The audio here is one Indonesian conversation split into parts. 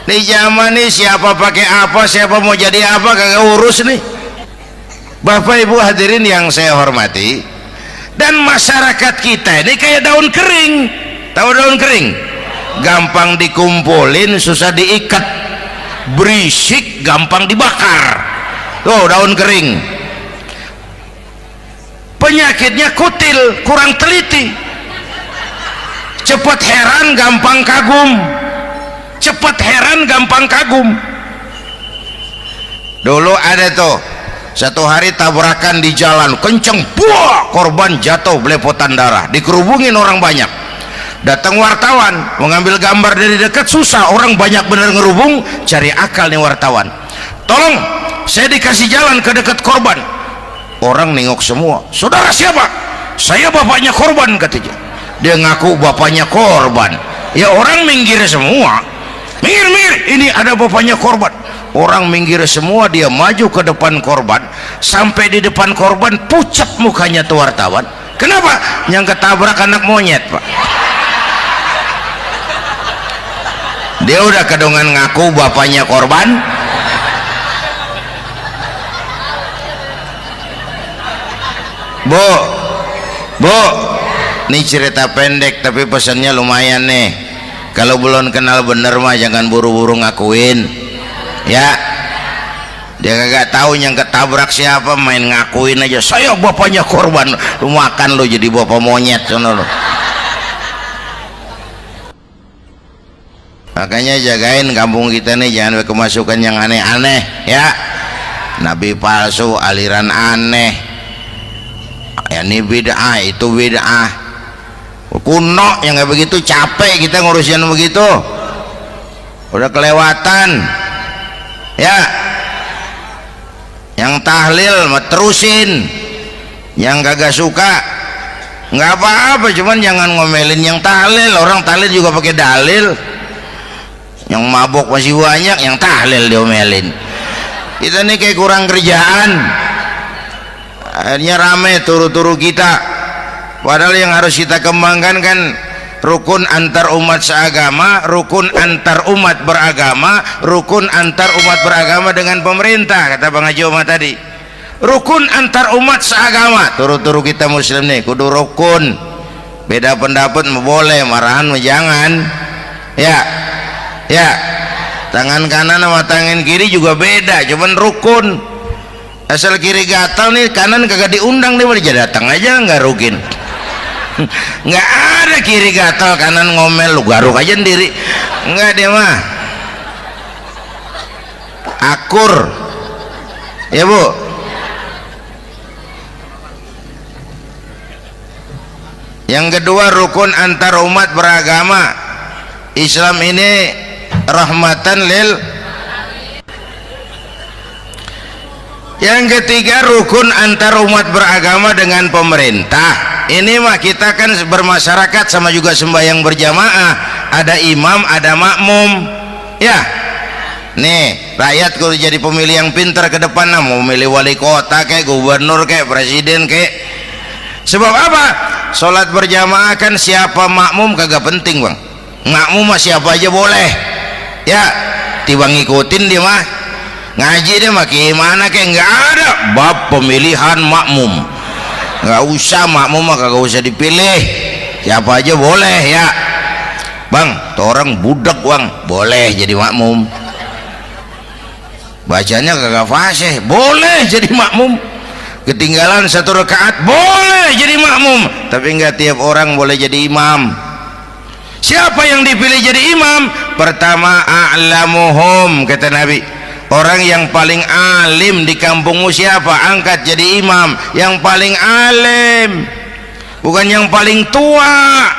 Di zaman ini siapa pakai apa, siapa mau jadi apa, kagak urus nih. Bapak Ibu hadirin yang saya hormati, dan masyarakat kita ini kayak daun kering. Tahu daun kering? Gampang dikumpulin, susah diikat, berisik, gampang dibakar. Tuh daun kering. Penyakitnya kutil, kurang teliti, cepat heran, gampang kagum. Cepat heran, gampang kagum. Dulu ada tuh satu hari tabrakan di jalan kenceng, buah, korban jatuh belepotan darah, dikerubungin orang banyak. Datang wartawan mengambil gambar dari dekat, susah, orang banyak bener ngerubung. Cari akal nih wartawan, tolong saya dikasih jalan ke dekat korban. Orang nengok semua, saudara siapa? Saya bapaknya korban, katanya. Dia ngaku bapaknya korban. Ya orang minggir semua, minggir, ini ada bapaknya korban. Orang minggir semua, dia maju ke depan korban. Sampai di depan korban pucat mukanya tuh wartawan. Kenapa? Yang ketabrak anak monyet, Pak. Dia udah kedongan ngaku bapaknya korban. Bu, ini cerita pendek tapi pesannya lumayan nih. Kalau belum kenal bener mah jangan buru-buru ngakuin, ya. Dia kagak tahu yang ketabrak siapa, main ngakuin aja, saya bapaknya korban. Lu makan lu jadi bapak monyet sono lu. Makanya jagain kampung kita nih, jangan kemasukan yang aneh-aneh, ya. Nabi palsu, aliran aneh, ya ini bid'ah, itu bid'ah kuno yang kayak begitu. Capek kita ngurusin begitu, udah kelewatan, ya. Yang tahlil mah terusin, yang kagak suka nggak apa-apa, cuman jangan ngomelin yang tahlil. Orang tahlil juga pakai dalil. Yang mabok masih banyak, yang tahlil diomelin. Kita nih kayak kurang kerjaan, akhirnya rame turu-turu kita. Padahal yang harus kita kembangkan kan rukun antar umat seagama, rukun antar umat beragama, rukun antar umat beragama dengan pemerintah, kata Bang Haji Omar tadi. Rukun antar umat seagama, turu-turu kita muslim nih kudu rukun. Beda pendapat boleh, marahan jangan, ya. Ya, tangan kanan sama tangan kiri juga beda, cuman rukun. Asal kiri gatal nih, kanan kagak diundang nih, dia datang aja nggak rukin. Nggak ada kiri gatal kanan ngomel, lu garuk aja sendiri. Nggak, dia mah akur, ya Bu. Yang kedua, rukun antar umat beragama. Islam ini rahmatan lil. Yang ketiga, rukun antar umat beragama dengan pemerintah. Ini mah kita kan bermasyarakat sama juga sembahyang berjamaah, ada imam, ada makmum, ya. Nih rakyat kalau jadi pemilih yang pintar ke depan, nah, mau milih wali kota kayak gubernur kayak presiden kayak. Sebab apa? Sholat berjamaah kan siapa makmum kagak penting, Bang. Makmum mah siapa aja boleh, ya. Tiba ngikutin dia mah, ngaji dia mah gimana kayak nggak ada bab pemilihan makmum, nggak usah. Makmum mah kagak usah dipilih, siapa aja boleh, ya. Bang, tuh orang budak, Bang, boleh jadi makmum. Bacanya kagak fasih, boleh jadi makmum. Ketinggalan satu rakaat, boleh jadi makmum. Tapi nggak tiap orang boleh jadi imam. Siapa yang dipilih jadi imam? Pertama, a'lamuhum, kata Nabi. Orang yang paling alim di kampungmu siapa? Angkat jadi imam. Yang paling alim, bukan yang paling tua.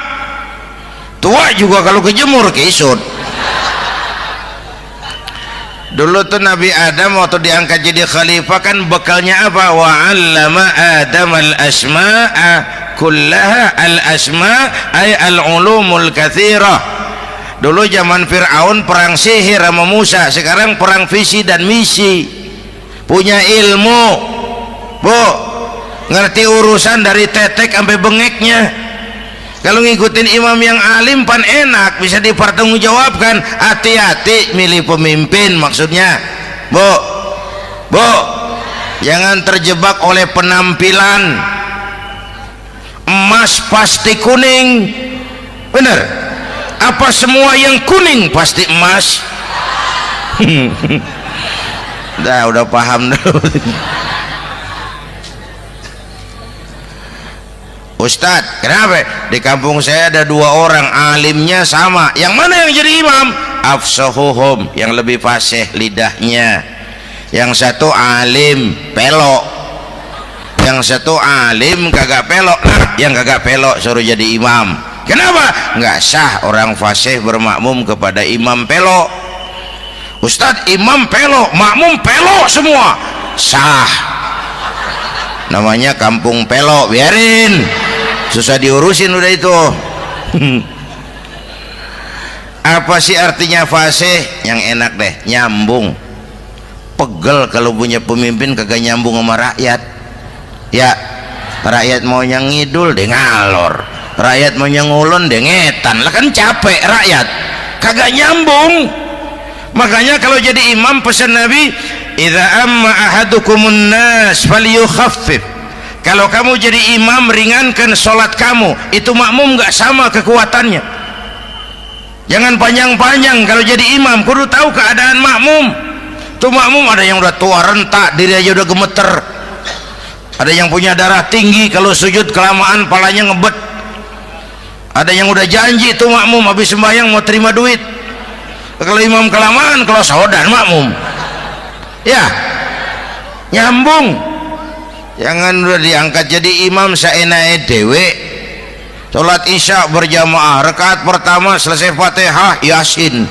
Tua juga kalau kejemur kisut. Dulu tuh Nabi Adam waktu diangkat jadi khalifah kan bekalnya apa? Wa 'allama Adam al-asma'a kullaha. Al-asma' ay al-ulumul katsirah. Dulu zaman Fir'aun perang sihir sama Musa, sekarang perang visi dan misi. Punya ilmu, Bu, ngerti urusan dari tetek sampai bengeknya. Kalau ngikutin imam yang alim pan enak, bisa dipertanggungjawabkan. Hati-hati milih pemimpin, maksudnya bu, jangan terjebak oleh penampilan. Emas pasti kuning, bener? Apa semua yang kuning pasti emas? Udah paham dulu. Ustadz, kenapa? Di kampung saya ada 2 orang alimnya sama. Yang mana yang jadi imam? Afsahuhum, yang lebih fasih lidahnya. Yang satu alim pelok, yang satu alim kagak pelok. Nah, yang kagak pelok suruh jadi imam. Kenapa? Nggak sah orang fasih bermakmum kepada imam pelok. Ustadz, imam pelok, makmum pelok semua. Sah. Namanya kampung pelok, biarin, susah diurusin udah itu. Apa sih artinya fasih? Yang enak deh, nyambung. Pegel kalau punya pemimpin kagak nyambung sama rakyat. Ya, rakyat mau yang ngidul deh ngalor, rakyat mau yang ngulon deh ngetan. Lah kan capek rakyat, kagak nyambung. Makanya kalau jadi imam pesan Nabi, idza amma ahadukumun nas falyukhaffif. Kalau kamu jadi imam, ringankan sholat kamu. Itu makmum nggak sama kekuatannya. Jangan panjang-panjang kalau jadi imam, kudu tahu keadaan makmum. Tuh makmum ada yang udah tua rentak, diri aja udah gemeter. Ada yang punya darah tinggi, kalau sujud kelamaan palanya ngebet. Ada yang udah janji tuh makmum habis sembahyang mau terima duit. Kalau imam kelamaan, kalau saudan makmum. Ya, nyambung. Jangan udah diangkat jadi imam saenake dhewe. Salat isya berjamaah, rakaat pertama selesai Fatihah Yasin.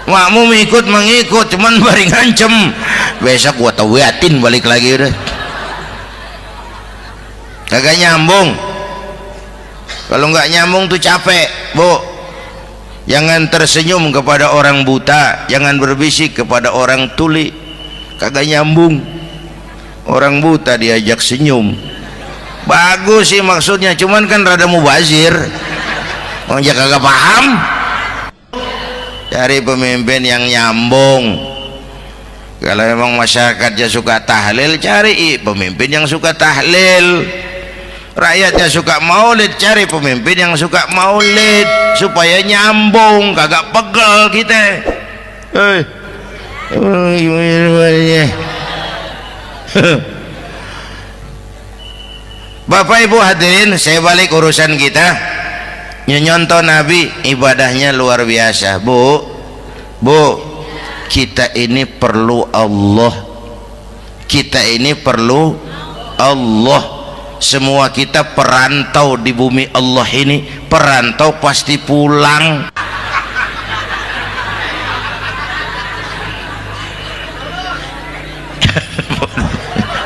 Makmum ikut mengikut, cuman bari ngancem. Besok gua tawiatin balik lagi udah. Kagak nyambung. Kalau nggak nyambung tuh capek, Bu. Jangan tersenyum kepada orang buta, jangan berbisik kepada orang tuli. Kagak nyambung. Orang buta diajak senyum, bagus sih maksudnya, cuman kan rada mubazir. Orang kagak paham. Cari pemimpin yang nyambung. Kalau memang masyarakatnya suka tahlil, cari pemimpin yang suka tahlil. Rakyatnya suka maulid, cari pemimpin yang suka maulid supaya nyambung, kagak pegel kita. Bapak Ibu hadirin, saya balik urusan kita. Nyontoh Nabi ibadahnya luar biasa. Bu, kita ini perlu Allah. Kita ini perlu Allah. Semua kita perantau di bumi Allah ini. Perantau pasti pulang.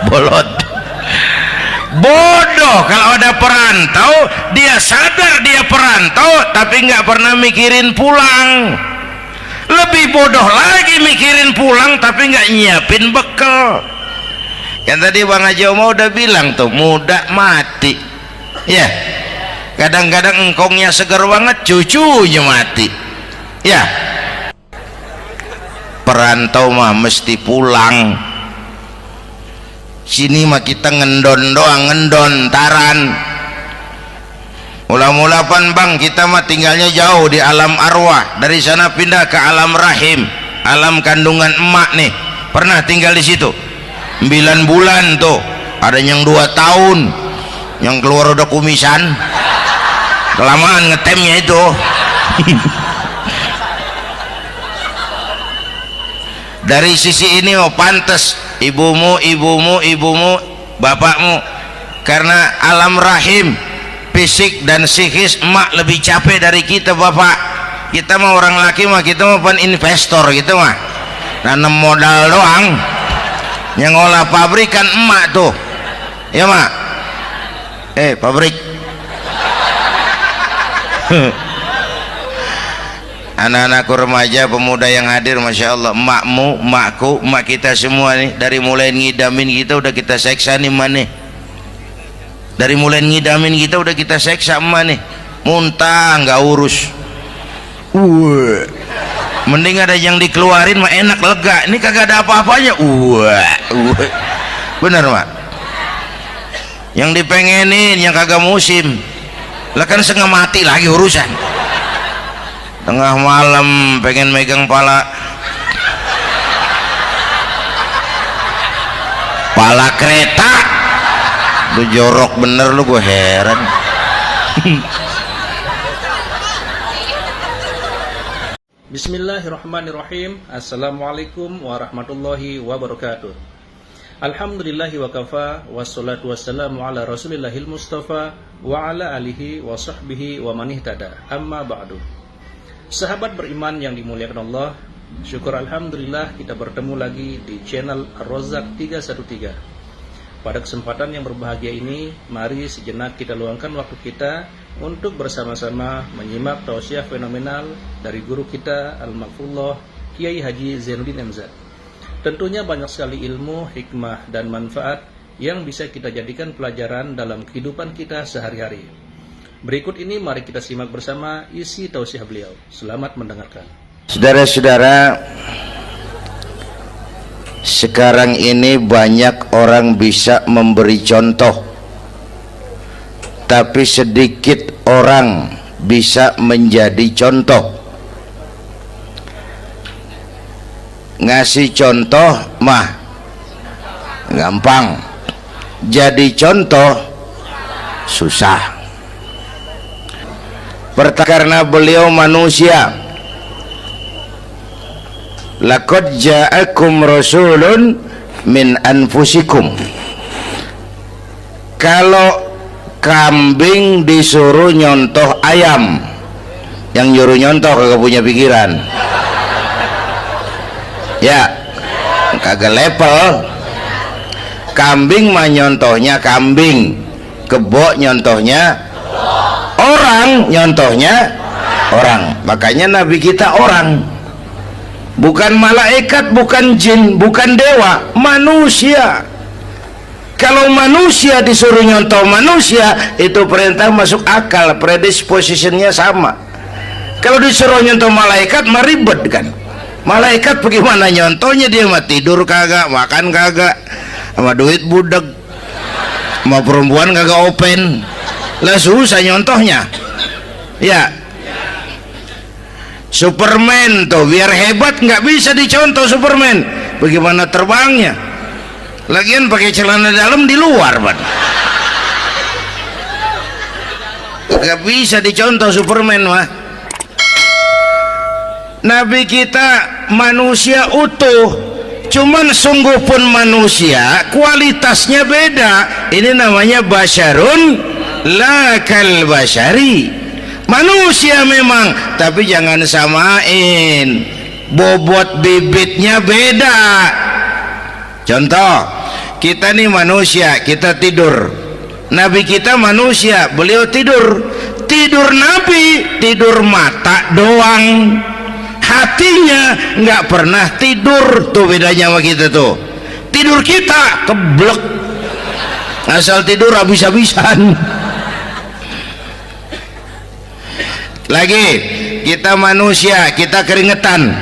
Bolot, bodoh kalau ada perantau. Dia sadar dia perantau tapi nggak pernah mikirin pulang. Lebih bodoh lagi mikirin pulang tapi nggak nyiapin bekal. Yang tadi Bang Haji Omar udah bilang tuh, muda mati ya. Kadang-kadang engkongnya seger banget, cucunya mati ya. Perantau mah mesti pulang. Sini mah kita ngendon doang, ngendon taran. Mula-mula pan Bang, kita mah tinggalnya jauh di alam arwah. Dari sana pindah ke alam rahim, alam kandungan emak nih. Pernah tinggal di situ 9 bulan tuh. Ada yang 2 tahun, yang keluar udah kumisan, kelamaan ngetemnya itu. Dari sisi ini oh pantas ibumu, bapakmu, karena alam rahim fisik dan psikis emak lebih capek dari kita. Bapak kita mah orang laki mah, kita mah pan investor gitu mah, nanam modal doang. Yang ngolah pabrikan emak tuh ya mak. Pabrik. Anak-anakku remaja pemuda yang hadir, Masya Allah, emakmu, emakku, emak kita semua nih, dari mulai ngidamin kita udah kita seksa nih mana. Dari mulai ngidamin kita udah kita seksa emak nih, muntah nggak urus. Mending ada yang dikeluarin mah enak, lega. Ini kagak ada apa-apanya. Bener mak. Yang dipengenin yang kagak musim, lah kan setengah mati lagi urusan. Tengah malam pengen megang pala kereta, lu jorok bener lu, gue heran. Bismillahirrahmanirrahim. Assalamualaikum warahmatullahi wabarakatuh. Alhamdulillahi wa kafa, wassalatu wassalamu ala rasulillahil mustafa wa ala alihi wa sahbihi wa man ihtada. Amma ba'du. Sahabat beriman yang dimuliakan Allah, syukur alhamdulillah kita bertemu lagi di channel Ar-Razzaq 313. Pada kesempatan yang berbahagia ini, mari sejenak kita luangkan waktu kita untuk bersama-sama menyimak tausiah fenomenal dari guru kita Al-Maghfurullah Kiai Haji Zainuddin MZ. Tentunya banyak sekali ilmu, hikmah, dan manfaat yang bisa kita jadikan pelajaran dalam kehidupan kita sehari-hari. Berikut ini mari kita simak bersama isi tausiah beliau. Selamat mendengarkan. Saudara-saudara, sekarang ini banyak orang bisa memberi contoh, tapi sedikit orang bisa menjadi contoh. Ngasih contoh mah gampang, jadi contoh susah. Karena beliau manusia. Laqad ja'akum rasulun min anfusikum. Kalau kambing disuruh nyontoh ayam, yang nyuruh nyontoh kagak punya pikiran. Ya, kagak level. Kambing mah nyontohnya kambing, kebo nyontohnya orang, nyontohnya orang. Makanya Nabi kita orang, bukan malaikat, bukan jin, bukan dewa, manusia. Kalau manusia disuruh nyontoh manusia, itu perintah masuk akal, predispositionnya sama. Kalau disuruh nyontoh malaikat mah ribet kan. Malaikat bagaimana nyontohnya, dia mah tidur kagak, makan kagak, sama duit budeg, sama perempuan kagak open, lah susah nyontohnya. Ya, Superman tuh biar hebat nggak bisa dicontoh Superman, bagaimana terbangnya, lagian pakai celana dalam di luar ban, nggak bisa dicontoh Superman mah. Nabi kita manusia utuh, cuman sungguh pun manusia, kualitasnya beda. Ini namanya basyarun la kal basyari, manusia memang, tapi jangan samain, bobot bibitnya beda. Contoh, kita nih manusia, kita tidur. Nabi kita manusia, beliau tidur. Tidur Nabi, tidur mata doang, hatinya nggak pernah tidur. Tuh bedanya sama kita tuh. Tidur kita keblek, asal tidur habis-habisan. Lagi kita manusia, kita keringetan.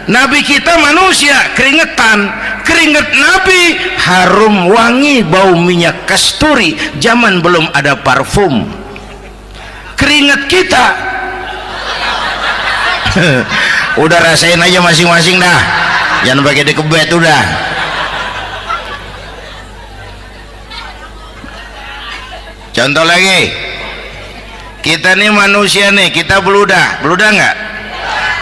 Nabi kita manusia, keringetan. Keringet Nabi harum wangi, bau minyak kasturi, zaman belum ada parfum. Keringet kita udah rasain aja masing-masing dah, jangan pakai dikebet udah. Contoh lagi, kita nih manusia nih, kita beludah nggak?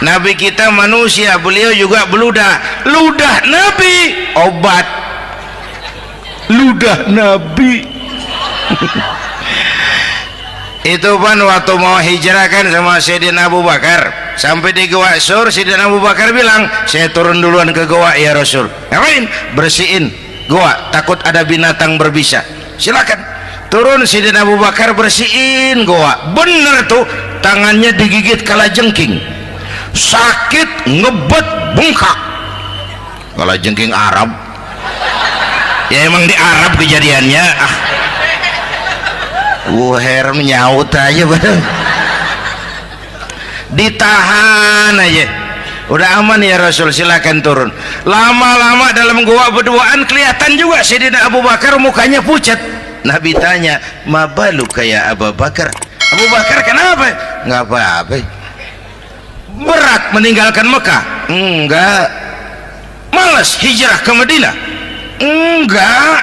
Nabi kita manusia, beliau juga beludah. Ludah Nabi obat, ludah Nabi. Itu kan waktu mau hijrah kan sama Sayyidina Abu Bakar, sampai di Goa Sur, Sayyidina Abu Bakar bilang, saya turun duluan ke goa ya Rasul. Ngapain? Bersihin goa, takut ada binatang berbisa. Silakan turun. Sayyidina Abu Bakar bersihin goa, bener tuh, tangannya digigit kalajengking, sakit, ngebet, bengkak. Kalajengking Arab ya, emang di Arab kejadiannya. Wuher menyaut aja badan. Ditahan aja. Udah aman ya Rasul, silakan turun. Lama-lama dalam gua berduaan kelihatan juga Sayyidina Abu Bakar mukanya pucat. Nabi tanya, "Mabalu kayak Abu Bakar?" Abu Bakar kenapa? Nggak apa-apa. Berat meninggalkan Mekah? Enggak. Malas hijrah ke Madinah? Enggak.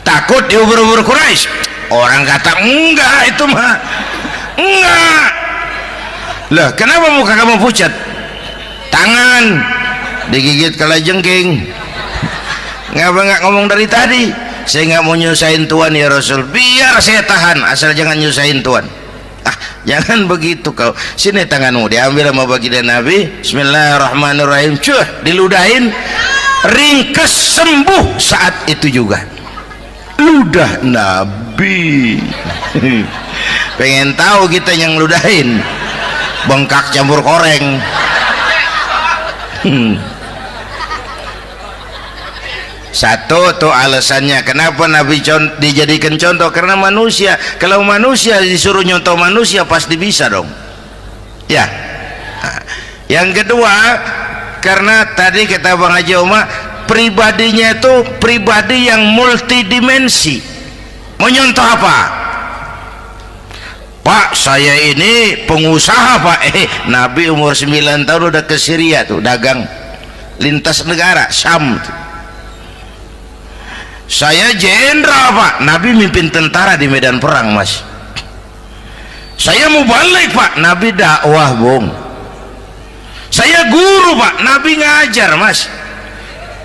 Takut diubur-ubur Quraisy? Orang kata enggak, itu mah enggak. Lah kenapa muka kamu pucat? Tangan digigit kalajengking. Ngapa nggak ngomong dari tadi? Saya nggak mau nyusahin Tuhan ya Rasul. Biar saya tahan, asal jangan nyusahin Tuhan. Ah, jangan begitu kau. Sini tanganmu, diambil sama baginda Nabi. Bismillahirrahmanirrahim. Cuh, diludahin, ringkes, sembuh saat itu juga. Ludah Nabi. Pengen tahu kita yang ludahin, bengkak campur koreng. Satu tuh alasannya kenapa Nabi dijadikan contoh, karena manusia. Kalau manusia disuruh nyontoh manusia pasti bisa dong ya. Nah, yang kedua, karena tadi kata Bang Haji Oma, pribadinya itu pribadi yang multidimensi. Mau nyontoh apa? Pak, saya ini pengusaha Pak. Nabi umur 9 tahun udah ke Syria tuh, dagang lintas negara Syam tuh. Saya jenderal Pak, Nabi mimpin tentara di medan perang Mas. Saya mau balik Pak, Nabi dakwah Bung. Saya guru Pak, Nabi ngajar Mas.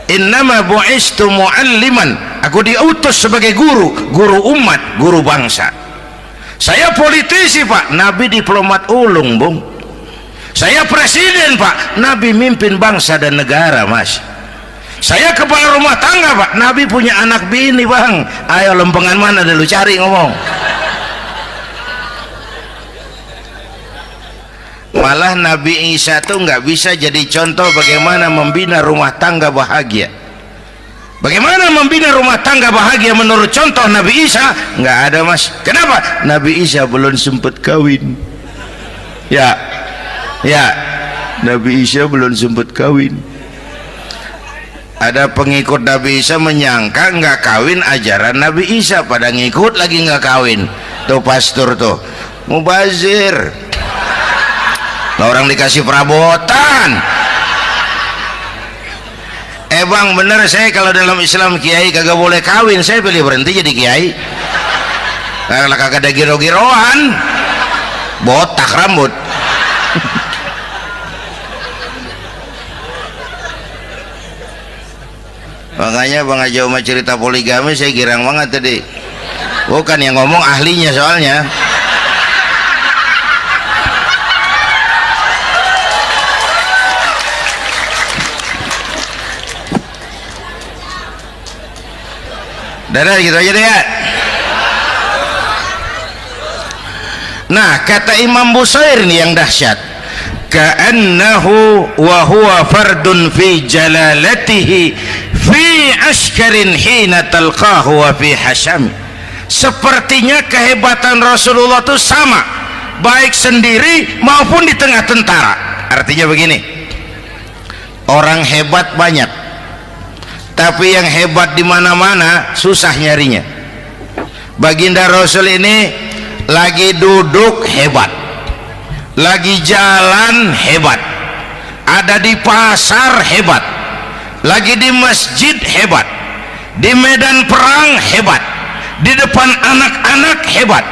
Innama bu'istu mu'alliman, aku diutus sebagai guru, guru umat, guru bangsa. Saya politisi Pak, Nabi diplomat ulung Bung. Saya presiden Pak, Nabi mimpin bangsa dan negara Mas. Saya kepala rumah tangga Pak, Nabi punya anak bini Bang. Ayo lempengan mana dulu cari ngomong. Malah Nabi Isa tuh nggak bisa jadi contoh bagaimana membina rumah tangga bahagia. Bagaimana membina rumah tangga bahagia menurut contoh Nabi Isa? Nggak ada Mas. Kenapa? Nabi Isa belum sempat kawin. Ya, Nabi Isa belum sempat kawin. Ada pengikut Nabi Isa menyangka nggak kawin ajaran Nabi Isa, pada ngikut lagi nggak kawin. Tuh pastor tuh mubazir. Nah, orang dikasih perabotan. Bang bener, saya kalau dalam Islam kiai kagak boleh kawin, saya pilih berhenti jadi kiai. Kalau kagak ada giro-giroan, botak rambut. Makanya Bang Haji Oma cerita poligami saya girang banget tadi. Bukan yang ngomong ahlinya soalnya. Dadah gitu aja deh ya. Nah, kata Imam Busair nih yang dahsyat, ka'annahu wa huwa fardun fi jalalatihi fi askarin hina talqahu wa fi hasham. Sepertinya kehebatan Rasulullah itu sama baik sendiri maupun di tengah tentara. Artinya begini, orang hebat banyak, tapi yang hebat di mana-mana susah nyarinya. Baginda Rasul ini lagi duduk hebat, lagi jalan hebat, ada di pasar hebat, lagi di masjid hebat, di medan perang hebat, di depan anak-anak hebat,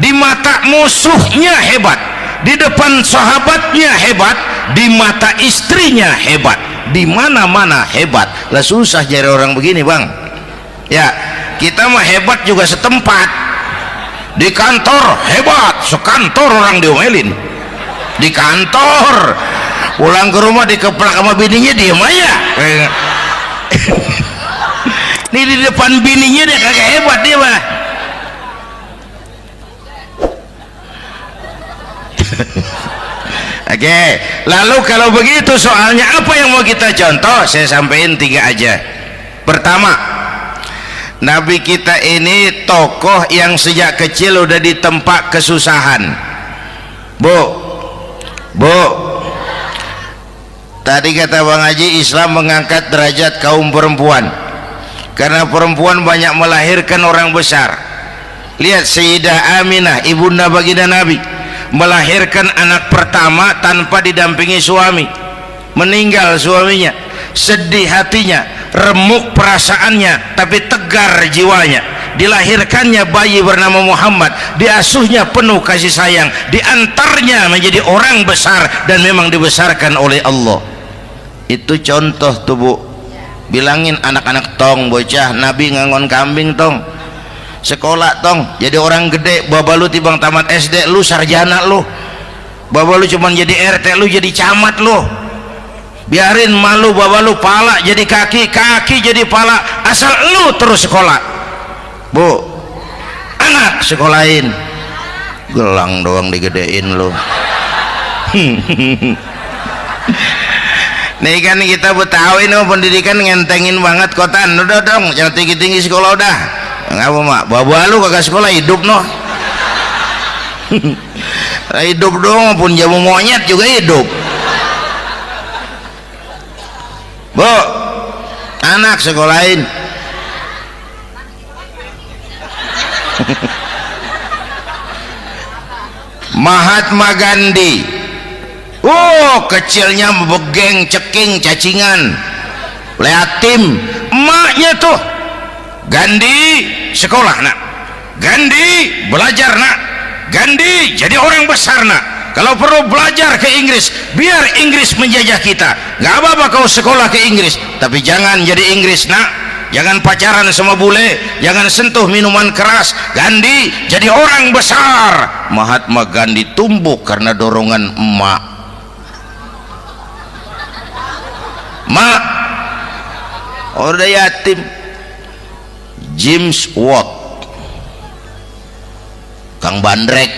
di mata musuhnya hebat, di depan sahabatnya hebat, di mata istrinya hebat, di mana-mana hebat. Lah susah cari orang begini Bang ya. Kita mah hebat juga setempat. Di kantor hebat, sekantor orang diomelin. Di kantor, pulang ke rumah dikeplak sama bininya diem aja. Ini di depan bininya dia kagak hebat dia mah. Oke, lalu kalau begitu soalnya apa yang mau kita contoh? Saya sampaikan 3 aja. Pertama, Nabi kita ini tokoh yang sejak kecil udah ditempa kesusahan. Bu, tadi kata Bang Haji, Islam mengangkat derajat kaum perempuan karena perempuan banyak melahirkan orang besar. Lihat Sayyidah Aminah, ibunda baginda Nabi, melahirkan anak pertama tanpa didampingi suami. Meninggal suaminya, sedih hatinya, remuk perasaannya, tapi tegar jiwanya. Dilahirkannya bayi bernama Muhammad, diasuhnya penuh kasih sayang, diantarnya menjadi orang besar dan memang dibesarkan oleh Allah. Itu contoh tuh Bu. Bilangin anak-anak tong, bocah Nabi ngangon kambing tong, sekolah tong, jadi orang gede. Baba lu tibang tamat SD, lu sarjana lu. Baba lu cuman jadi RT, lu jadi camat lu. Biarin malu baba lu, pala jadi kaki, kaki jadi pala, asal lu terus sekolah. Bu, anak sekolahin, gelang doang digedein lu. Nih kan kita Betawi nih pendidikan ngentengin banget kotaan. Udah dong, jangan tinggi-tinggi sekolah udah. Ngapa mak? Baba lu kagak sekolah hidup noh. Hidup dong, pun jamu monyet juga hidup. Bu, anak sekolahin. Mahatma Gandhi, kecilnya begeng, ceking, cacingan, liatim. Emaknya tuh, Gandhi sekolah nak, Gandhi belajar nak, Gandhi jadi orang besar nak. Kalau perlu belajar ke Inggris, biar Inggris menjajah kita. Gak apa-apa kau sekolah ke Inggris, tapi jangan jadi Inggris nak. Jangan pacaran sama bule, jangan sentuh minuman keras. Gandhi jadi orang besar. Mahatma Gandhi tumbuh karena dorongan emak. Mak, udah yatim. James Watt, Kang Bandrek.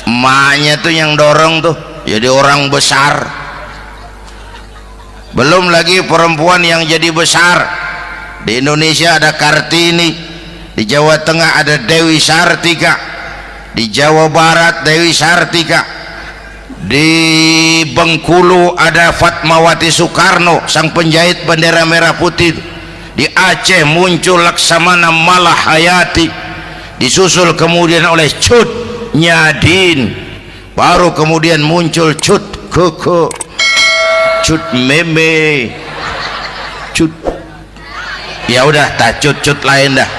Emaknya tuh yang dorong tuh jadi orang besar. Belum lagi perempuan yang jadi besar. Di Indonesia ada Kartini, di Jawa Tengah ada Dewi Sartika, di Jawa Barat Dewi Sartika, di Bengkulu ada Fatmawati Soekarno, sang penjahit bendera merah putih. Di Aceh muncul Laksamana Malahayati, disusul kemudian oleh Cut Nyadin, baru kemudian muncul Cut Koko, Cut Meme, Cut, ya udah tak cut lain dah.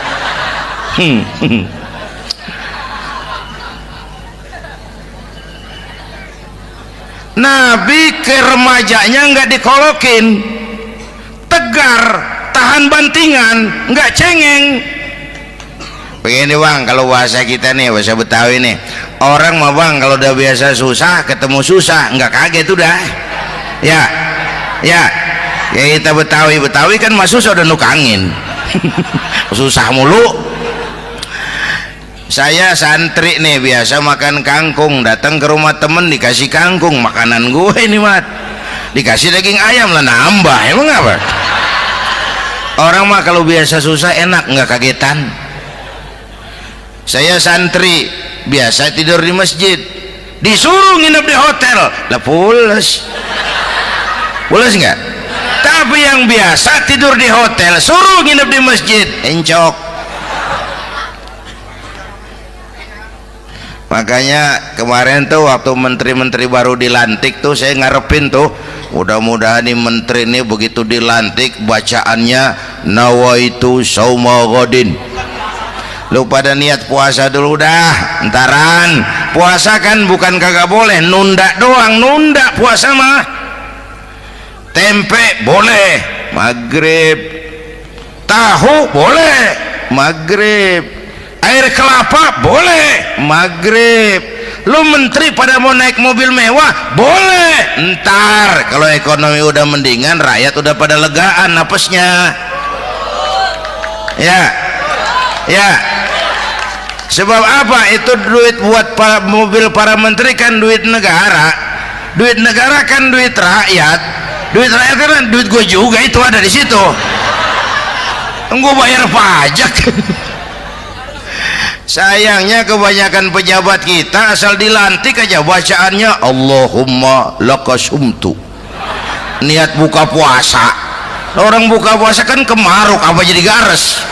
Nabi ke remajanya nggak dikolokin, tegar, tahan bantingan, nggak cengeng. Begini Bang, kalau bahasa kita nih, bahasa Betawi nih, orang mah Bang kalau udah biasa susah ketemu susah nggak kaget udah. Ya kita Betawi kan mah susah udah nukangin. Susah mulu. Saya santri nih biasa makan kangkung, datang ke rumah temen dikasih kangkung, makanan gue ini mat, dikasih daging ayam lah nambah, emang apa? Orang mah kalau biasa susah enak nggak kagetan. Saya santri biasa tidur di masjid, disuruh nginep di hotel lah pules nggak? Tapi yang biasa tidur di hotel suruh nginep di masjid encok. Makanya kemarin tuh waktu menteri-menteri baru dilantik tuh saya ngarepin tuh, mudah-mudahan nih menteri ini begitu dilantik bacaannya nawaitu sauma ghadin. Lu pada niat puasa dulu dah, entaran. Puasa kan bukan kagak boleh, nunda doang, nunda puasa mah. Tempe boleh maghrib, tahu boleh maghrib, air kelapa boleh maghrib. Lu menteri pada mau naik mobil mewah boleh, ntar kalau ekonomi udah mendingan, rakyat udah pada legaan napasnya. Ya sebab apa? Itu duit buat mobil para menteri kan duit negara kan duit rakyat. Duit rakyat kan duit gue juga, itu ada di situ. Gue bayar pajak. Sayangnya kebanyakan pejabat kita asal dilantik aja bacaannya Allahumma lakasumtu, niat buka puasa. Orang buka puasa kan kemaruk, apa jadi gares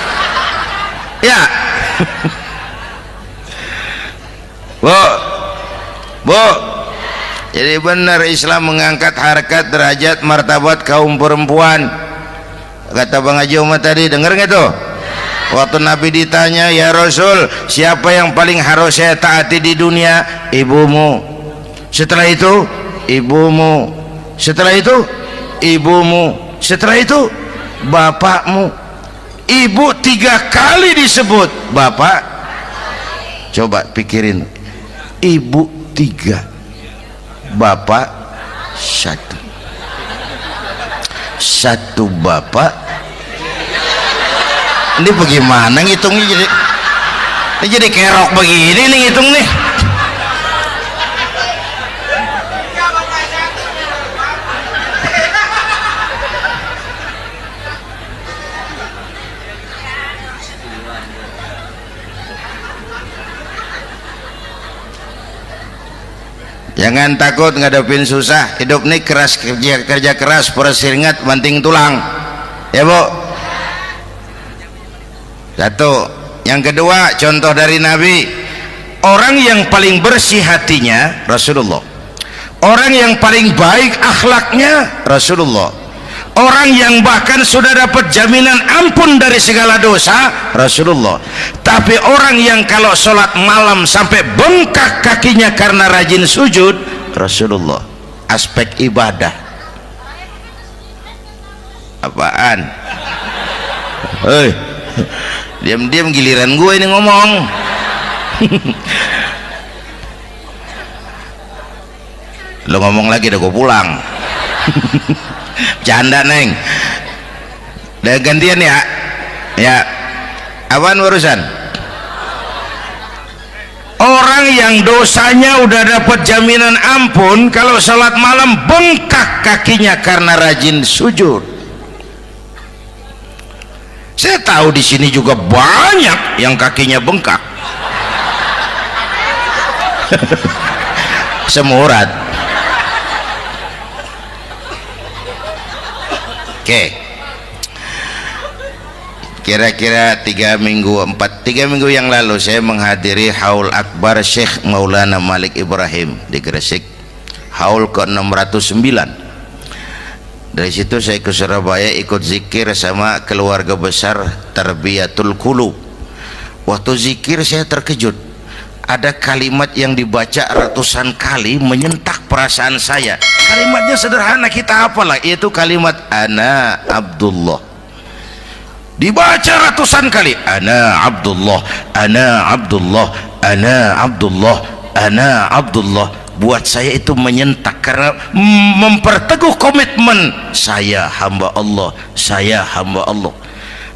ya. Bu, jadi benar Islam mengangkat harkat, derajat, martabat kaum perempuan. Kata Bang Haji Umar tadi, dengar nggak tuh? Waktu Nabi ditanya, ya Rasul, siapa yang paling harus saya taati di dunia? Ibumu. Setelah itu ibumu. Setelah itu ibumu. Setelah itu bapakmu. Ibu 3 kali disebut, bapak coba pikirin, ibu 3, bapak 1 bapak. Ini bagaimana ngitungnya, jadi kerok begini nih ngitung nih. Jangan takut ngadepin susah, hidup nih keras, kerja keras, perseringat banting tulang ya Bu. Satu. Yang kedua, contoh dari Nabi, orang yang paling bersih hatinya Rasulullah, orang yang paling baik akhlaknya Rasulullah, orang yang bahkan sudah dapat jaminan ampun dari segala dosa Rasulullah. Tapi orang yang kalau sholat malam sampai bengkak kakinya karena rajin sujud Rasulullah. Aspek ibadah apaan? Hei, diam-diam giliran gue ini ngomong. Lo ngomong lagi udah gue pulang. Canda neng, udah gantian ya. Ya, apaan urusan? Orang yang dosanya udah dapat jaminan ampun, kalau salat malam bengkak kakinya karena rajin sujud. Saya tahu di sini juga banyak yang kakinya bengkak. Semurat. Oke. Kira-kira 3 minggu yang lalu saya menghadiri haul akbar Syekh Maulana Malik Ibrahim di Gresik, haul ke 609. Dari situ saya ke Surabaya ikut zikir sama keluarga besar Tarbiyatul Qulub. Waktu zikir saya terkejut, ada kalimat yang dibaca ratusan kali menyentak perasaan saya. Kalimatnya sederhana, kita hafalah, yaitu kalimat ana Abdullah. Dibaca ratusan kali, ana Abdullah, ana Abdullah, ana Abdullah, ana Abdullah. Buat saya itu menyentak karena memperteguh komitmen saya hamba Allah, saya hamba Allah.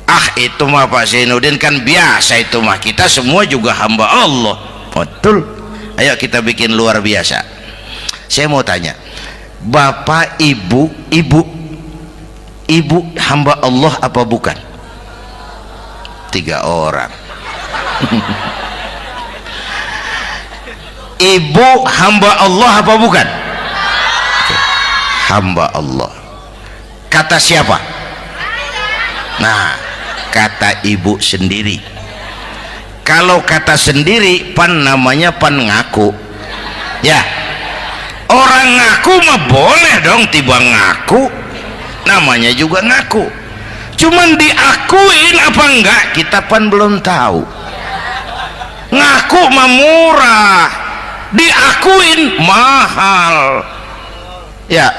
Ah, itu mah Pak Zainuddin kan biasa, itu mah kita semua juga hamba Allah. Betul. Ayo kita bikin luar biasa. Saya mau tanya, Bapak, Ibu hamba Allah apa bukan? 3 orang. Ibu hamba Allah apa bukan? Hamba Allah. Kata siapa? Nah, kata ibu sendiri. Kalau kata sendiri pan namanya pan ngaku. Ya, orang ngaku mah boleh dong, tiba ngaku namanya juga ngaku. Cuman diakuin apa enggak kita pan belum tahu. Ngaku mah murah, diakuin mahal. Ya,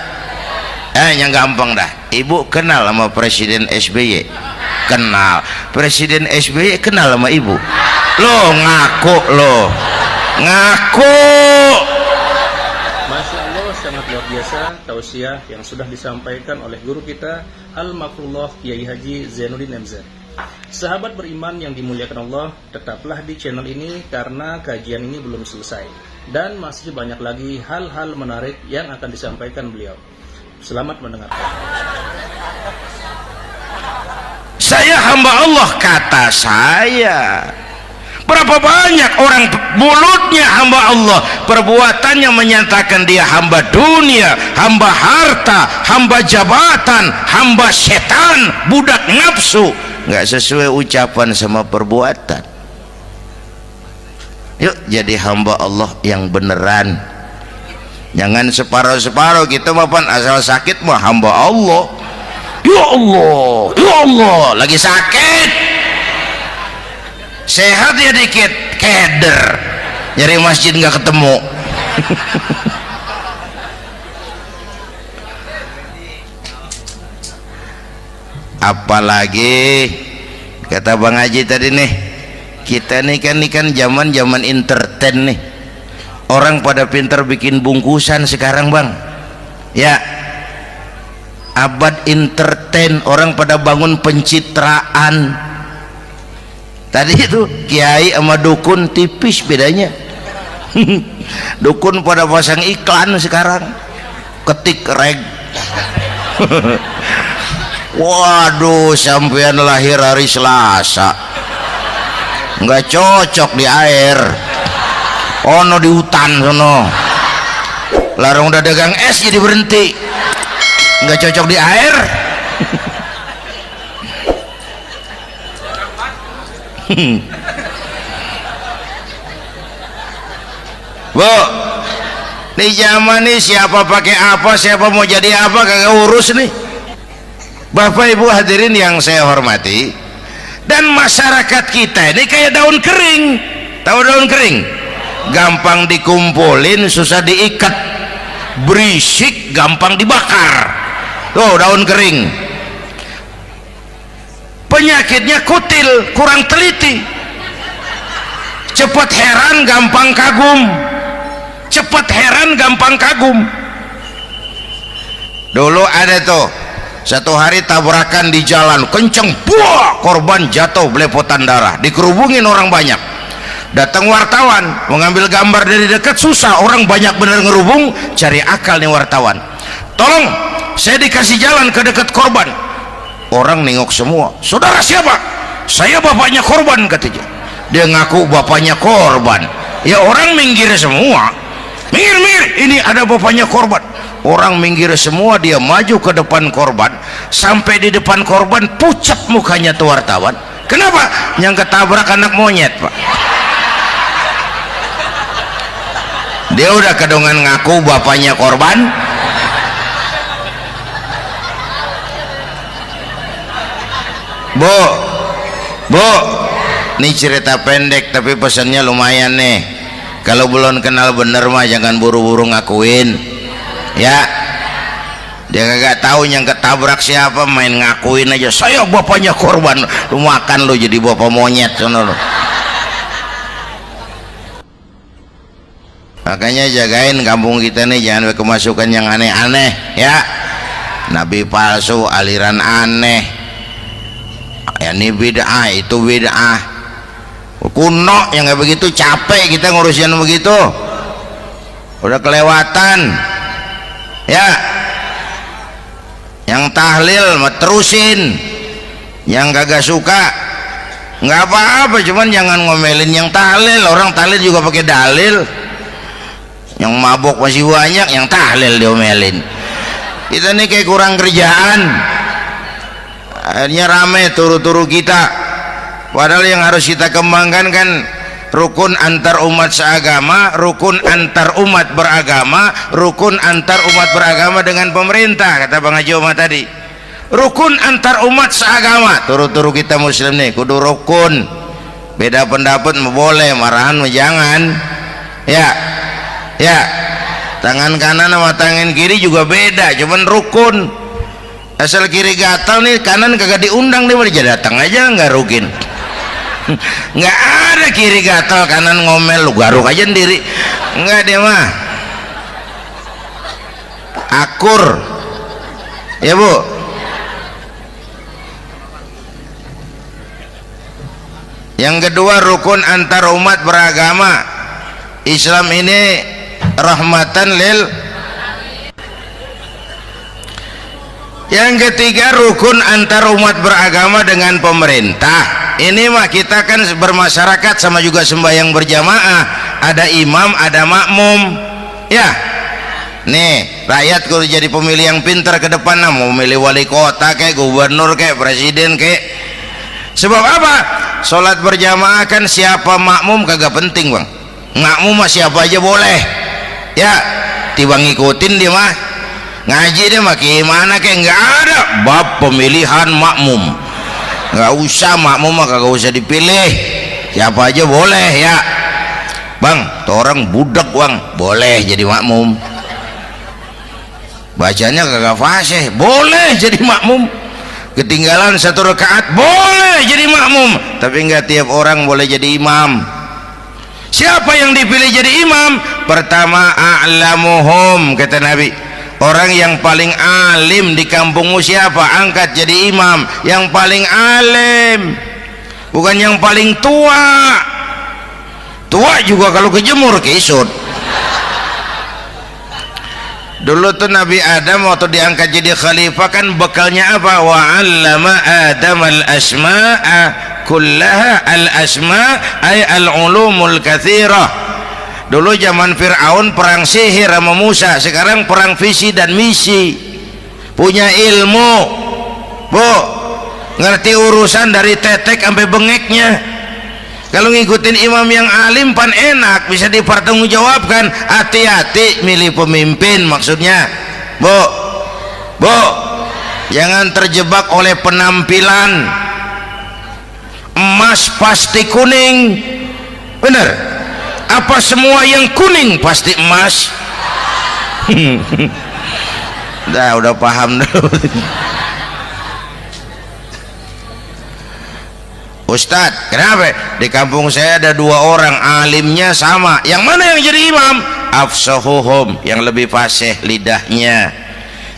yang gampang dah. Ibu kenal sama Presiden SBY? Kenal. Presiden SBY kenal sama ibu? Lo ngaku, lo ngaku. Masya Allah, sangat luar biasa tausiah yang sudah disampaikan oleh guru kita Al-Makrullah Kiai Haji Zainuddin MZ. Sahabat beriman yang dimuliakan Allah, tetaplah di channel ini karena kajian ini belum selesai dan masih banyak lagi hal-hal menarik yang akan disampaikan beliau. Selamat mendengarkan. Saya hamba Allah, kata saya. Berapa banyak orang mulutnya hamba Allah, perbuatannya menyatakan dia hamba dunia, hamba harta, hamba jabatan, hamba setan, budak nafsu. Nggak sesuai ucapan sama perbuatan. Yuk jadi hamba Allah yang beneran. Jangan separuh-separuh. Kita mapan asal sakit mah hamba Allah. Ya Allah, ya Allah, lagi sakit. Sehat ya dikit, keder. Nyari masjid nggak ketemu. Apalagi kata Bang Haji tadi nih, kita nih kan zaman entertain nih. Orang pada pinter bikin bungkusan sekarang, Bang. Ya, abad entertain, orang pada bangun pencitraan. Tadi itu kiai sama dukun tipis bedanya. Dukun pada pasang iklan sekarang, ketik reg. Waduh, sampean lahir hari Selasa, nggak cocok di air, ono di hutan sono. Larang udah dagang es jadi berhenti, nggak cocok di air. Bu, nih zaman nih siapa pakai apa, siapa mau jadi apa kagak urus nih. Bapak Ibu hadirin yang saya hormati, dan masyarakat kita ini kayak daun kering. Tahu daun kering? Gampang dikumpulin, susah diikat, berisik, gampang dibakar. Tuh daun kering. Penyakitnya kutil, kurang teliti, cepat heran, gampang kagum. Cepat heran, gampang kagum. Dulu ada tuh satu hari tabrakan di jalan kenceng, buah, korban jatuh belepotan darah, dikerubungin orang banyak. Datang wartawan mengambil gambar dari dekat, susah, orang banyak bener ngerubung. Cari akal nih wartawan, tolong saya dikasih jalan ke dekat korban. Orang nengok semua, saudara siapa? Saya bapaknya korban, katanya. Dia ngaku bapaknya korban. Ya orang minggir semua, minggir, ini ada bapaknya korban. Orang minggir semua, dia maju ke depan korban. Sampai di depan korban pucat mukanya tuh wartawan. Kenapa? Yang ketabrak anak monyet, Pak. Dia udah kedongan ngaku bapaknya korban. Bu, ini cerita pendek tapi pesannya lumayan nih. Kalau belum kenal bener mah jangan buru-buru ngakuin. Ya, dia kagak tahu yang ketabrak siapa, main ngakuin aja saya bapaknya korban. Lu makan lu jadi bapak monyet sono lu. Makanya jagain kampung kita nih, jangan kemasukan yang aneh-aneh ya. Nabi palsu, aliran aneh, ya ini bid'ah, itu bid'ah kuno yang kayak begitu. Capek kita ngurusin begitu, udah kelewatan ya. Yang tahlil mah terusin, yang kagak suka nggak apa-apa, cuman jangan ngomelin yang tahlil. Orang tahlil juga pakai dalil. Yang mabok masih banyak, yang tahlil diomelin. Kita nih kayak kurang kerjaan, akhirnya rame turu-turu kita. Padahal yang harus kita kembangkan kan rukun antar umat seagama, rukun antar umat beragama, rukun antar umat beragama dengan pemerintah. Kata Bang Haji Omar tadi, rukun antar umat seagama. Turu-turu kita muslim nih kudu rukun. Beda pendapat mau boleh, marahan mau jangan. Ya, tangan kanan sama tangan kiri juga beda, cuman rukun. Asal kiri gatal nih, kanan kagak diundang nih, dia datang aja nggak rukin. Nggak ada kiri gatal kanan ngomel, lu garuk aja sendiri. Nggak, dia mah akur ya Bu. Yang kedua, rukun antar umat beragama. Islam ini rahmatan lil Yang ketiga, rukun antar umat beragama dengan pemerintah. Ini mah kita kan bermasyarakat sama juga sembahyang berjamaah, ada imam ada makmum ya. Nih rakyat kalau jadi pemilih yang pintar ke depan, mau milih wali kota kayak gubernur kayak presiden kayak, sebab apa? Sholat berjamaah kan siapa makmum kagak penting bang, makmum mah siapa aja boleh ya, tiba ngikutin dia mah, ngaji dia mah gimana kayak nggak ada bab pemilihan makmum, nggak usah makmum mah kagak usah dipilih, siapa aja boleh ya bang. Tuh orang budak bang boleh jadi makmum, bacanya kagak fasih boleh jadi makmum, ketinggalan satu rakaat boleh jadi makmum, tapi nggak tiap orang boleh jadi imam. Siapa yang dipilih jadi imam? Pertama, a'lamuhum, kata Nabi, orang yang paling alim di kampungmu siapa? Angkat jadi imam yang paling alim, bukan yang paling tua. Tua juga kalau kejemur kisut. Dulu tuh Nabi Adam waktu diangkat jadi khalifah kan bekalnya apa? Wa 'allama Adam al-asma'a kullaha. Al-asma' ay al-ulumul katsirah. Dulu zaman Fir'aun perang sihir sama Musa, sekarang perang visi dan misi. Punya ilmu, Bu, ngerti urusan dari tetek sampai bengeknya. Kalau ngikutin imam yang alim pan enak, bisa dipertanggungjawabkan. Hati-hati milih pemimpin, maksudnya Bu, jangan terjebak oleh penampilan. Emas pasti kuning, bener? Apa semua yang kuning pasti emas? Udah paham dulu. Ustadz, kenapa? Di kampung saya ada dua orang alimnya sama, yang mana yang jadi imam? Afsahuhum, yang lebih fasih lidahnya.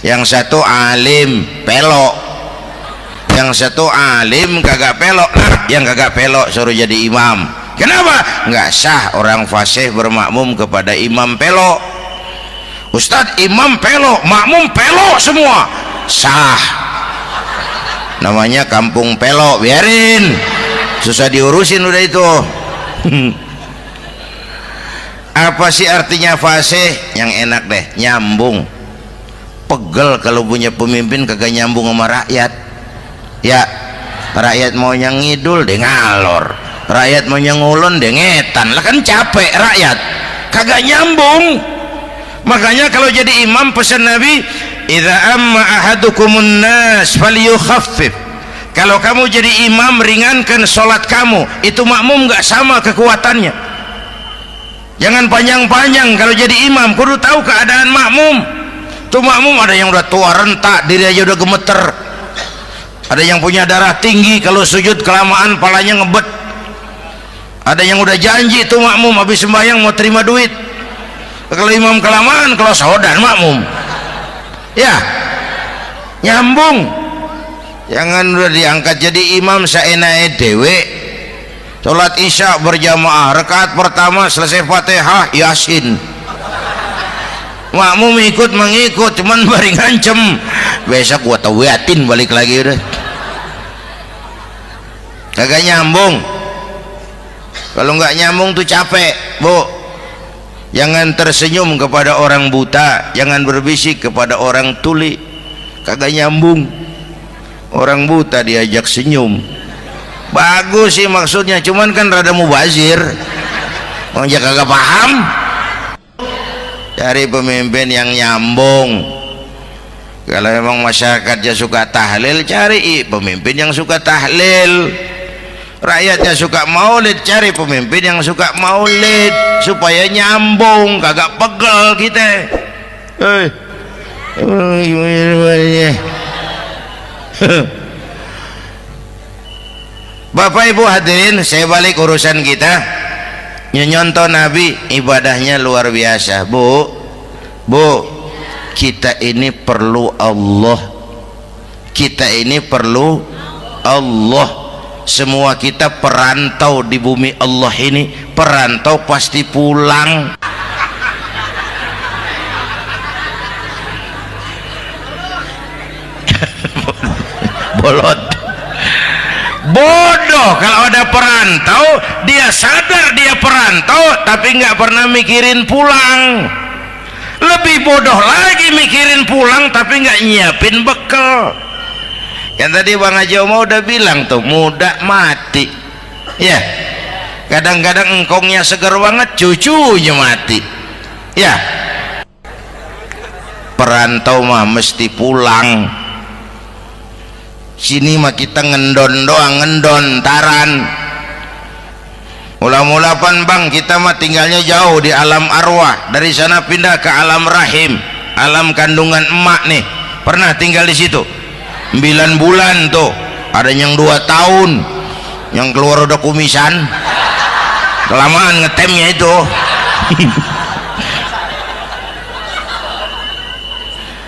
Yang satu alim pelok, yang satu alim kagak pelok. Nah, yang kagak pelok suruh jadi imam. Kenapa? Nggak sah orang fasih bermakmum kepada imam pelok. Ustadz, imam pelok, makmum pelok semua. Sah, namanya kampung pelok, biarin, susah diurusin udah itu. Apa sih artinya fasih? Yang enak deh, nyambung. Pegel kalau punya pemimpin kagak nyambung sama rakyat ya. Rakyat mau yang ngidul dia ngalor, rakyat mau yang ngulon dia ngetan, lah kan capek rakyat, kagak nyambung. Makanya kalau jadi imam pesan Nabi, idza amma ahadukumun nas falyukhaffif. Kalau kamu jadi imam, ringankan sholat kamu. Itu makmum nggak sama kekuatannya. Jangan panjang-panjang kalau jadi imam, kudu tahu keadaan makmum. Tuh makmum ada yang udah tua rentak, diri aja udah gemeter. Ada yang punya darah tinggi, kalau sujud kelamaan palanya ngebet. Ada yang udah janji tuh makmum habis sembahyang mau terima duit. Kalau imam kelamaan, kalau saudan makmum ya nyambung. Jangan udah diangkat jadi imam saenake dewe. Sholat isya berjamaah, rakaat pertama selesai Fatihah Yasin, makmum ikut mengikut, cuman bari ngancem, besok gua tawiatin balik lagi udah. Kagak nyambung. Kalau nggak nyambung tuh capek, Bu. Jangan tersenyum kepada orang buta, jangan berbisik kepada orang tuli, kagak nyambung. Orang buta diajak senyum, bagus sih maksudnya, cuman kan rada mubazir, orang kagak paham. Cari pemimpin yang nyambung. Kalau memang masyarakatnya suka tahlil, cari pemimpin yang suka tahlil. Rakyatnya suka maulid, cari pemimpin yang suka maulid, supaya nyambung, kagak pegel kita. Bapak Ibu hadirin, saya balik urusan kita. Nyontoh Nabi ibadahnya luar biasa. Bu, kita ini perlu Allah. Kita ini perlu Allah. Semua kita perantau di bumi Allah ini, perantau pasti pulang. bolot. Bodoh kalau ada perantau, dia sadar dia perantau tapi nggak pernah mikirin pulang. Lebih bodoh lagi mikirin pulang tapi nggak nyiapin bekal. Yang tadi Bang Haji Omar udah bilang tuh, muda mati ya. Kadang-kadang engkongnya seger banget, cucunya mati ya. Perantau mah mesti pulang. Sini mah kita ngendon doang, ngendon taran. Mula-mula pan Bang, kita mah tinggalnya jauh di alam arwah, dari sana pindah ke alam rahim, alam kandungan emak nih. Pernah tinggal di situ 9 bulan tuh, ada yang 2 tahun, yang keluar udah kumisan, kelamaan ngetemnya itu.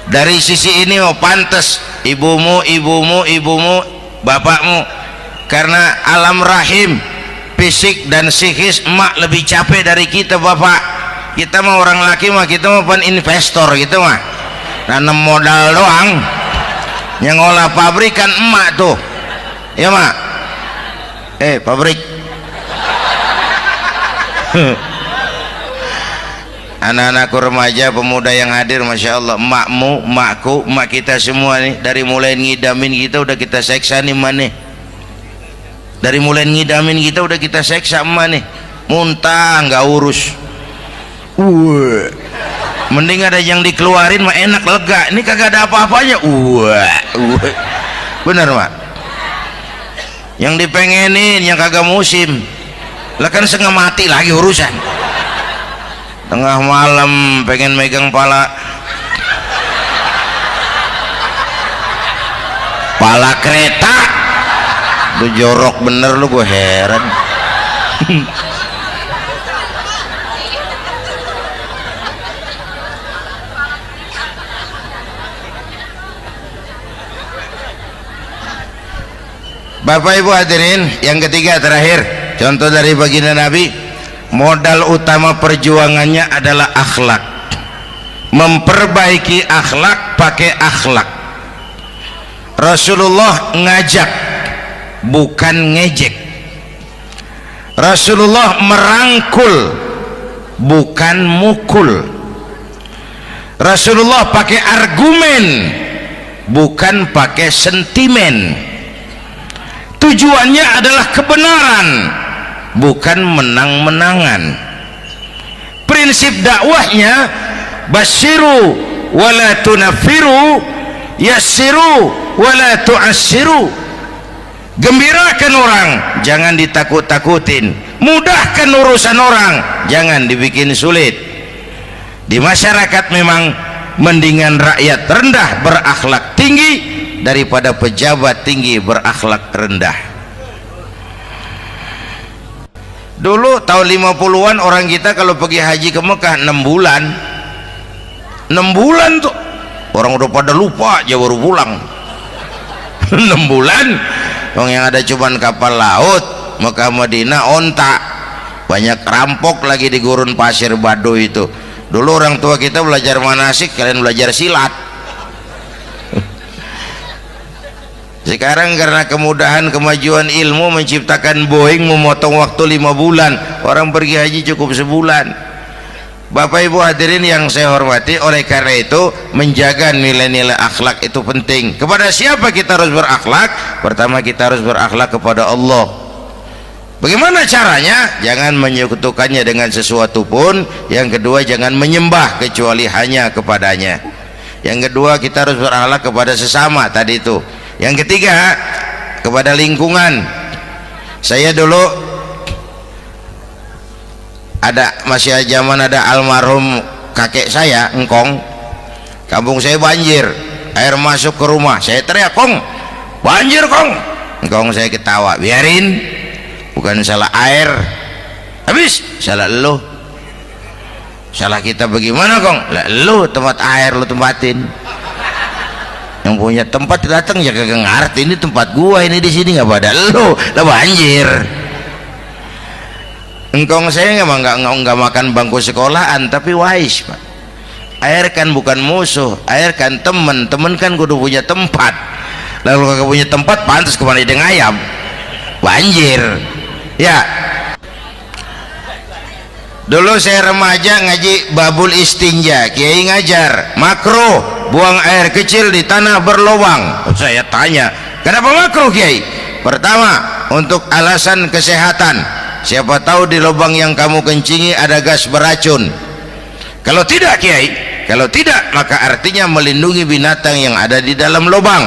Dari sisi ini mau pantas ibumu, bapakmu, karena alam rahim fisik dan psikis emak lebih capek dari kita bapak. Kita mah orang laki mah, kita mah pan investor gitu mah, nanam modal doang. Yang ngolah pabrik kan emak tuh ya mak. Pabrik anak-anakku remaja pemuda yang hadir, Masya Allah, emakmu, emakku, emak kita semua nih, dari mulai ngidamin kita udah kita seksa nih mana, dari mulai ngidamin kita udah kita seksa emak nih, muntah nggak urus. Mending ada yang dikeluarin mah enak, lega. Ini kagak ada apa-apanya. Bener mak, yang dipengenin yang kagak musim lah kan, setengah mati lagi urusan. Tengah malam pengen megang pala kereta, lu jorok bener lu, gue heran. Bapak Ibu hadirin, yang ketiga terakhir, contoh dari baginda Nabi, modal utama perjuangannya adalah akhlak. Memperbaiki akhlak, pakai akhlak. Rasulullah ngajak, bukan ngejek. Rasulullah merangkul, bukan mukul. Rasulullah pakai argumen, bukan pakai sentimen. Tujuannya adalah kebenaran, bukan menang-menangan. Prinsip dakwahnya basyiru wala tunafiru, yassiru wala tu'assiru. Gembirakan orang, jangan ditakut-takutin. Mudahkan urusan orang, jangan dibikin sulit. Di masyarakat memang mendingan rakyat rendah berakhlak tinggi daripada pejabat tinggi berakhlak rendah. Dulu tahun 50-an orang kita kalau pergi haji ke Mekah 6 bulan. 6 bulan tuh orang udah pada lupa aja baru pulang. 6 bulan yang ada cuman kapal laut, Mekah Madinah onta, banyak rampok lagi di gurun pasir Baduy itu. Dulu orang tua kita belajar manasik, kalian belajar silat. Sekarang karena kemudahan kemajuan ilmu menciptakan Boeing memotong waktu 5 bulan, orang pergi haji cukup sebulan. Bapak Ibu hadirin yang saya hormati, oleh karena itu menjaga nilai-nilai akhlak itu penting. Kepada siapa kita harus berakhlak? Pertama, kita harus berakhlak kepada Allah. Bagaimana caranya? Jangan menyekutukannya dengan sesuatu pun. Yang kedua, jangan menyembah kecuali hanya kepadanya. Yang kedua, kita harus berakhlak kepada sesama tadi itu. Yang ketiga, kepada lingkungan. Saya dulu masih zaman ada almarhum kakek saya, engkong. Kampung saya banjir, air masuk ke rumah. Saya teriak, "Kong, banjir Kong." Engkong saya ketawa, "Biarin, bukan salah air, habis salah lo." "Salah kita bagaimana Kong?" "Lah lo tempat air lo tempatin. Yang punya tempat datang ya kagak ngerti, ini tempat gua, ini di sini nggak pada lo, lah banjir." Engkong saya nggak makan bangku sekolahan tapi wise Pak. air kan bukan musuh, air kan teman, teman kan kudu punya tempat. Lalu kagak punya tempat, pantas kemana dia ngayam, banjir. Ya, dulu saya remaja ngaji babul istinja, kiai ngajar makruh buang air kecil di tanah berlubang. Saya tanya, kenapa makruh kiai? Pertama, untuk alasan kesehatan, siapa tahu di lubang yang kamu kencingi ada gas beracun. Kalau tidak kiai, kalau tidak maka artinya melindungi binatang yang ada di dalam lubang.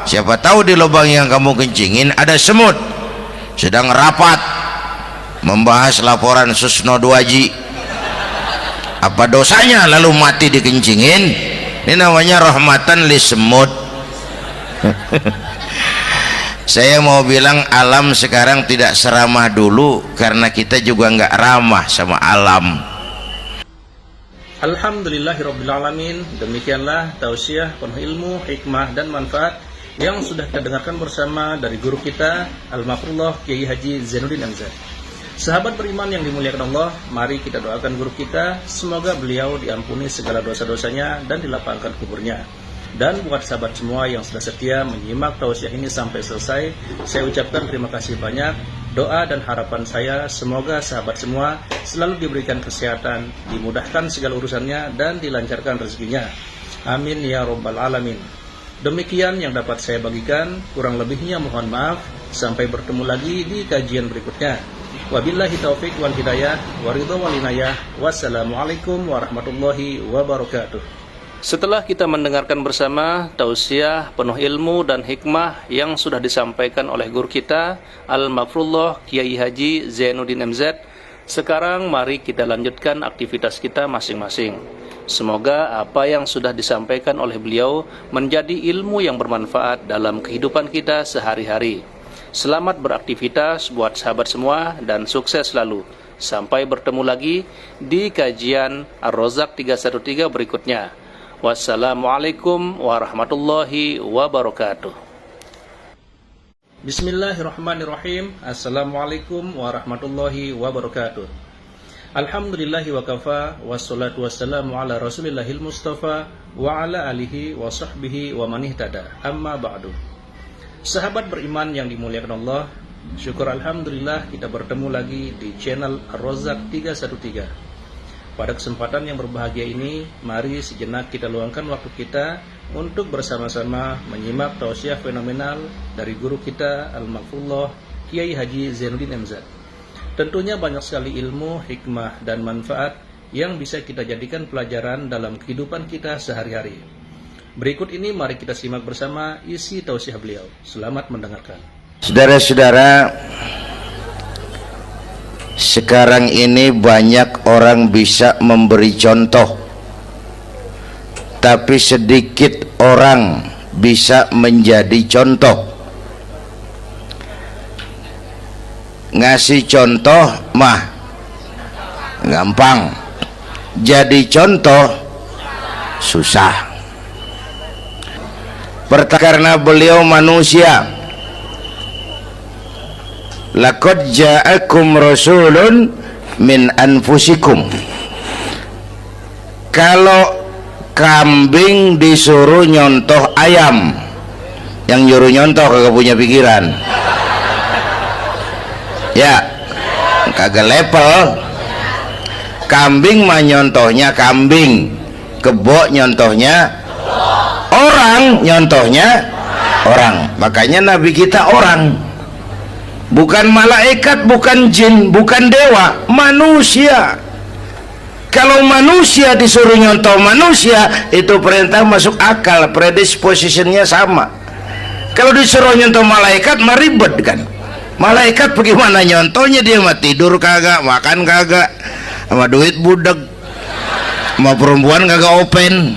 Siapa tahu di lubang yang kamu kencingin ada semut sedang rapat membahas laporan Susno 2Ji. Apa dosanya lalu mati dikencingin? Ini namanya rahmatan li semut. Saya mau bilang alam sekarang tidak seramah dulu karena kita juga nggak ramah sama alam. Alhamdulillahirrabbilalamin. Demikianlah tausiah penuh ilmu, hikmah dan manfaat yang sudah kita dengarkan bersama dari guru kita Al-Mafrullah Kiai Haji Zainuddin MZ. Sahabat beriman yang dimuliakan Allah, mari kita doakan guru kita, semoga beliau diampuni segala dosa-dosanya dan dilapangkan kuburnya. Dan buat sahabat semua yang sudah setia menyimak tausiah ini sampai selesai, saya ucapkan terima kasih banyak. Doa dan harapan saya semoga sahabat semua selalu diberikan kesehatan, dimudahkan segala urusannya dan dilancarkan rezekinya. Amin ya rabbal alamin. Demikian yang dapat saya bagikan, kurang lebihnya mohon maaf. Sampai bertemu lagi di kajian berikutnya. Wabillahi taufik wal hidayah, waridho wal inayah. Wassalamualaikum warahmatullahi wabarakatuh. Setelah kita mendengarkan bersama tausiah penuh ilmu dan hikmah yang sudah disampaikan oleh guru kita Al-Mafrullah Kiai Haji Zainuddin MZ, sekarang mari kita lanjutkan aktivitas kita masing-masing. Semoga apa yang sudah disampaikan oleh beliau menjadi ilmu yang bermanfaat dalam kehidupan kita sehari-hari. Selamat beraktivitas buat sahabat semua dan sukses selalu. Sampai bertemu lagi di kajian Ar-Rozak 313 berikutnya. Wassalamualaikum warahmatullahi wabarakatuh. Bismillahirrahmanirrahim. Assalamualaikum warahmatullahi wabarakatuh. Alhamdulillahi wa kafa, wassalatu wassalamu ala rasulillahil mustafa wa ala alihi wa sahbihi wa man ihtada. Amma ba'du. Sahabat beriman yang dimuliakan Allah, syukur alhamdulillah kita bertemu lagi di channel Ar-Rozak 313. Pada kesempatan yang berbahagia ini, mari sejenak kita luangkan waktu kita untuk bersama-sama menyimak tausiah fenomenal dari guru kita Al-Mafrullah Kiai Haji Zainuddin MZ. Tentunya banyak sekali ilmu, hikmah, dan manfaat yang bisa kita jadikan pelajaran dalam kehidupan kita sehari-hari. Berikut ini mari kita simak bersama isi tausiah beliau. Selamat mendengarkan. Saudara-saudara, sekarang ini banyak orang bisa memberi contoh, tapi sedikit orang bisa menjadi contoh. Ngasih contoh mah gampang, jadi contoh susah. Karena beliau manusia. Laqad ja'akum rasulun min anfusikum. Kalau kambing disuruh nyontoh ayam, yang nyuruh nyontoh kagak punya pikiran. Ya, kagak level. Kambing mah nyontohnya kambing, kebo nyontohnya orang, nyontohnya orang. Makanya Nabi kita orang. Bukan malaikat, bukan jin, bukan dewa, manusia. Kalau manusia disuruh nyontoh manusia, itu perintah masuk akal, predispositionnya sama. Kalau disuruh nyontoh malaikat, mah ribet kan. Malaikat bagaimana nyontohnya, dia mah tidur kagak, makan kagak, sama duit budeg, sama perempuan kagak open,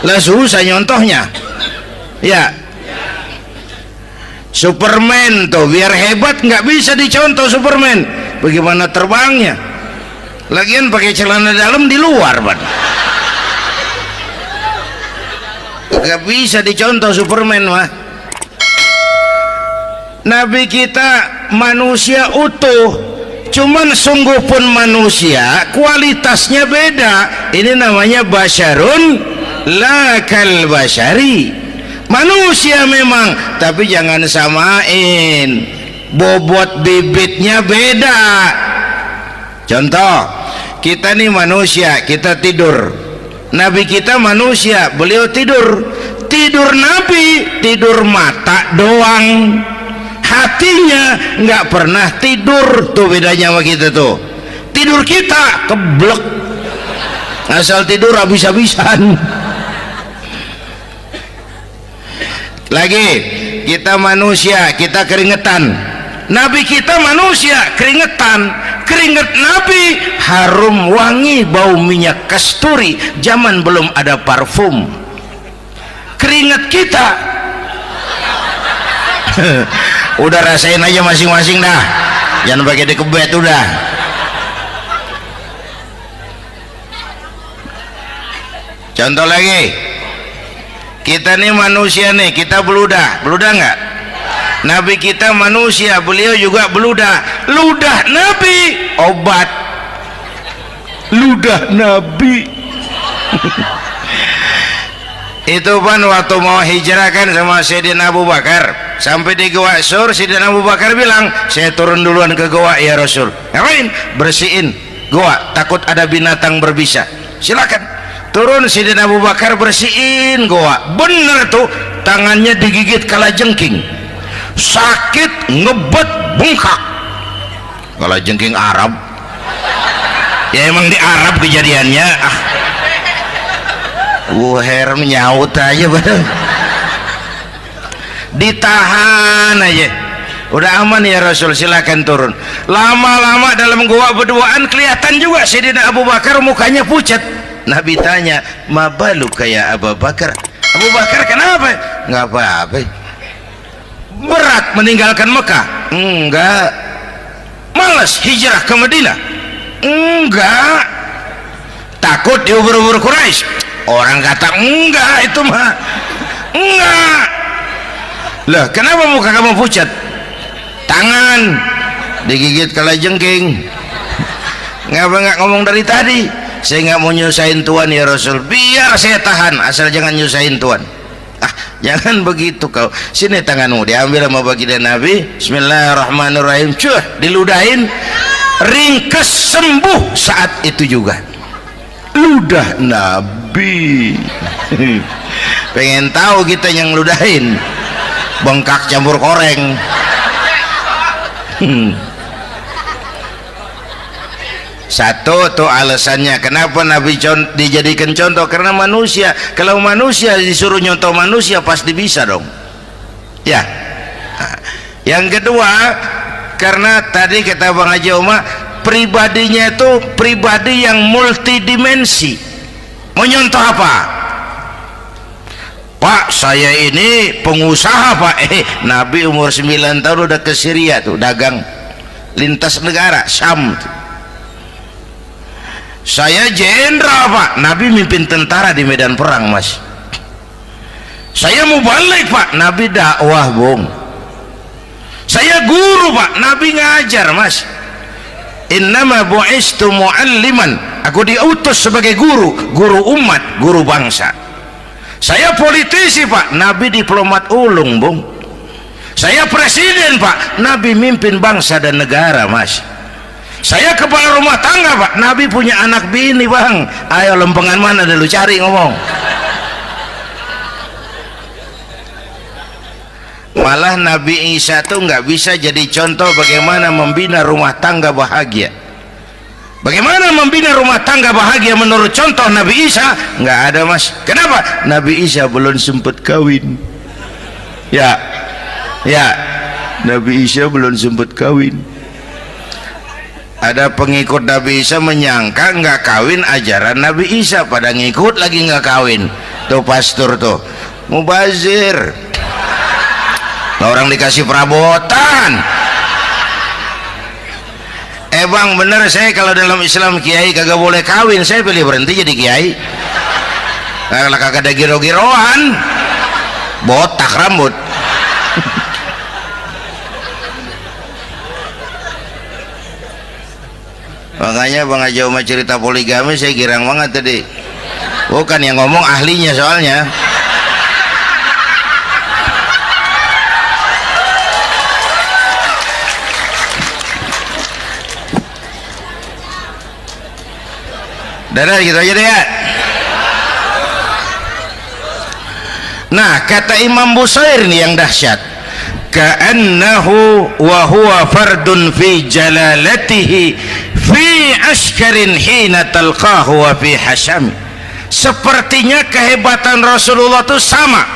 lah susah nyontohnya. Ya, Superman tuh biar hebat nggak bisa dicontoh Superman. Bagaimana terbangnya? Lagian pakai celana dalam di luar, Pak. Nggak bisa dicontoh Superman mah. Nabi kita manusia utuh, cuman sungguh pun manusia kualitasnya beda. Ini namanya basyarun la kal basyari. Manusia memang, tapi jangan samain, bobot bibitnya beda. Contoh, kita nih manusia, kita tidur. Nabi kita manusia, beliau tidur. Tidur Nabi, tidur mata doang, hatinya nggak pernah tidur. Tuh bedanya sama kita tuh. Tidur kita keblek, asal tidur habis-habisan. Lagi, kita manusia, kita keringetan. Nabi kita manusia, keringetan. Keringet Nabi harum wangi, bau minyak kasturi, zaman belum ada parfum. Keringet kita udah rasain aja masing-masing dah, jangan pakai dikebet udah. Contoh lagi, kita nih manusia nih, kita beludah nggak? Nabi kita manusia, beliau juga beludah. Ludah Nabi obat, ludah Nabi. Itu kan waktu mau hijrah kan sama Sayyidina Abu Bakar, sampai di Gua Sur, Sayyidina Abu Bakar bilang, saya turun duluan ke gua ya Rasul. Ngapain? Bersihin gua, takut ada binatang berbisa. Silakan. Turun Sayyidina Abu Bakar bersihin gua. Bener tuh, tangannya digigit kalajengking. Sakit, ngebet, bengkak. Kalajengking Arab. Ya emang di Arab kejadiannya. Wuher menyaut aja badan, ditahan aja, udah aman ya Rasul, silakan turun. Lama-lama dalam gua berduaan kelihatan juga Sayyidina Abu Bakar mukanya pucat. Nabi tanya, ma balu kayak Abu Bakar? Abu Bakar kenapa? Nggak apa-apa. Berat meninggalkan Mekah? Enggak. Malas hijrah ke Madinah? Enggak. Takut diubur-ubur Quraisy? Orang kata enggak, itu mah enggak. Lah kenapa muka kamu pucat? Tangan digigit kalajengking. Ngapa nggak ngomong dari tadi? Saya nggak mau nyusahin Tuhan ya Rasul. Biar saya tahan, asal jangan nyusahin Tuhan. Jangan begitu kau. Sini tanganmu, diambil sama baginda Nabi. Bismillahirrahmanirrahim. Cuh, diludahin, ringkes, sembuh saat itu juga. Ludah Nabi. Pengen tahu kita yang ludahin, bengkak campur koreng. Satu tuh alasannya kenapa Nabi dijadikan contoh, karena manusia. Kalau manusia disuruh nyontoh manusia pasti bisa dong ya. Yang kedua, karena tadi kata Bang Haji Umar, pribadinya itu pribadi yang multidimensi. Mau nyontoh apa? Pak, saya ini pengusaha Pak. Nabi umur 9 tahun udah ke Syria tuh, dagang lintas negara Syam tuh. Saya jenderal Pak, Nabi mimpin tentara di medan perang Mas. Saya mau balik Pak, Nabi dakwah Bung. Saya guru Pak, Nabi ngajar Mas. Innama bu'istu mu'alliman, aku diutus sebagai guru, guru umat, guru bangsa. Saya politisi Pak, Nabi diplomat ulung Bung. Saya presiden Pak, Nabi mimpin bangsa dan negara Mas. Saya kepala rumah tangga Pak, Nabi punya anak bini Bang. Ayo lempengan mana dulu cari ngomong. Malah Nabi Isa tuh nggak bisa jadi contoh bagaimana membina rumah tangga bahagia. Bagaimana membina rumah tangga bahagia menurut contoh Nabi Isa? Nggak ada Mas. Kenapa? Nabi Isa belum sempat kawin. Ya, Nabi Isa belum sempat kawin. Ada pengikut Nabi Isa menyangka nggak kawin ajaran Nabi Isa, pada ngikut lagi nggak kawin. Tuh pastor tuh mubazir, orang dikasih perabotan. Bang bener, saya kalau dalam Islam kiai kagak boleh kawin, saya pilih berhenti jadi kiai. Kalau kagak ada giro-giroan, botak rambut. Makanya Bang Haji Umar cerita poligami saya girang banget tadi. Bukan yang ngomong ahlinya soalnya. Dadah gitu aja deh ya. Nah, kata Imam Busair ini yang dahsyat. Ka'annahu wa huwa fardun fi jalalatihi fi ashkarin hina talqahu wa fi hasham. Sepertinya kehebatan Rasulullah itu sama,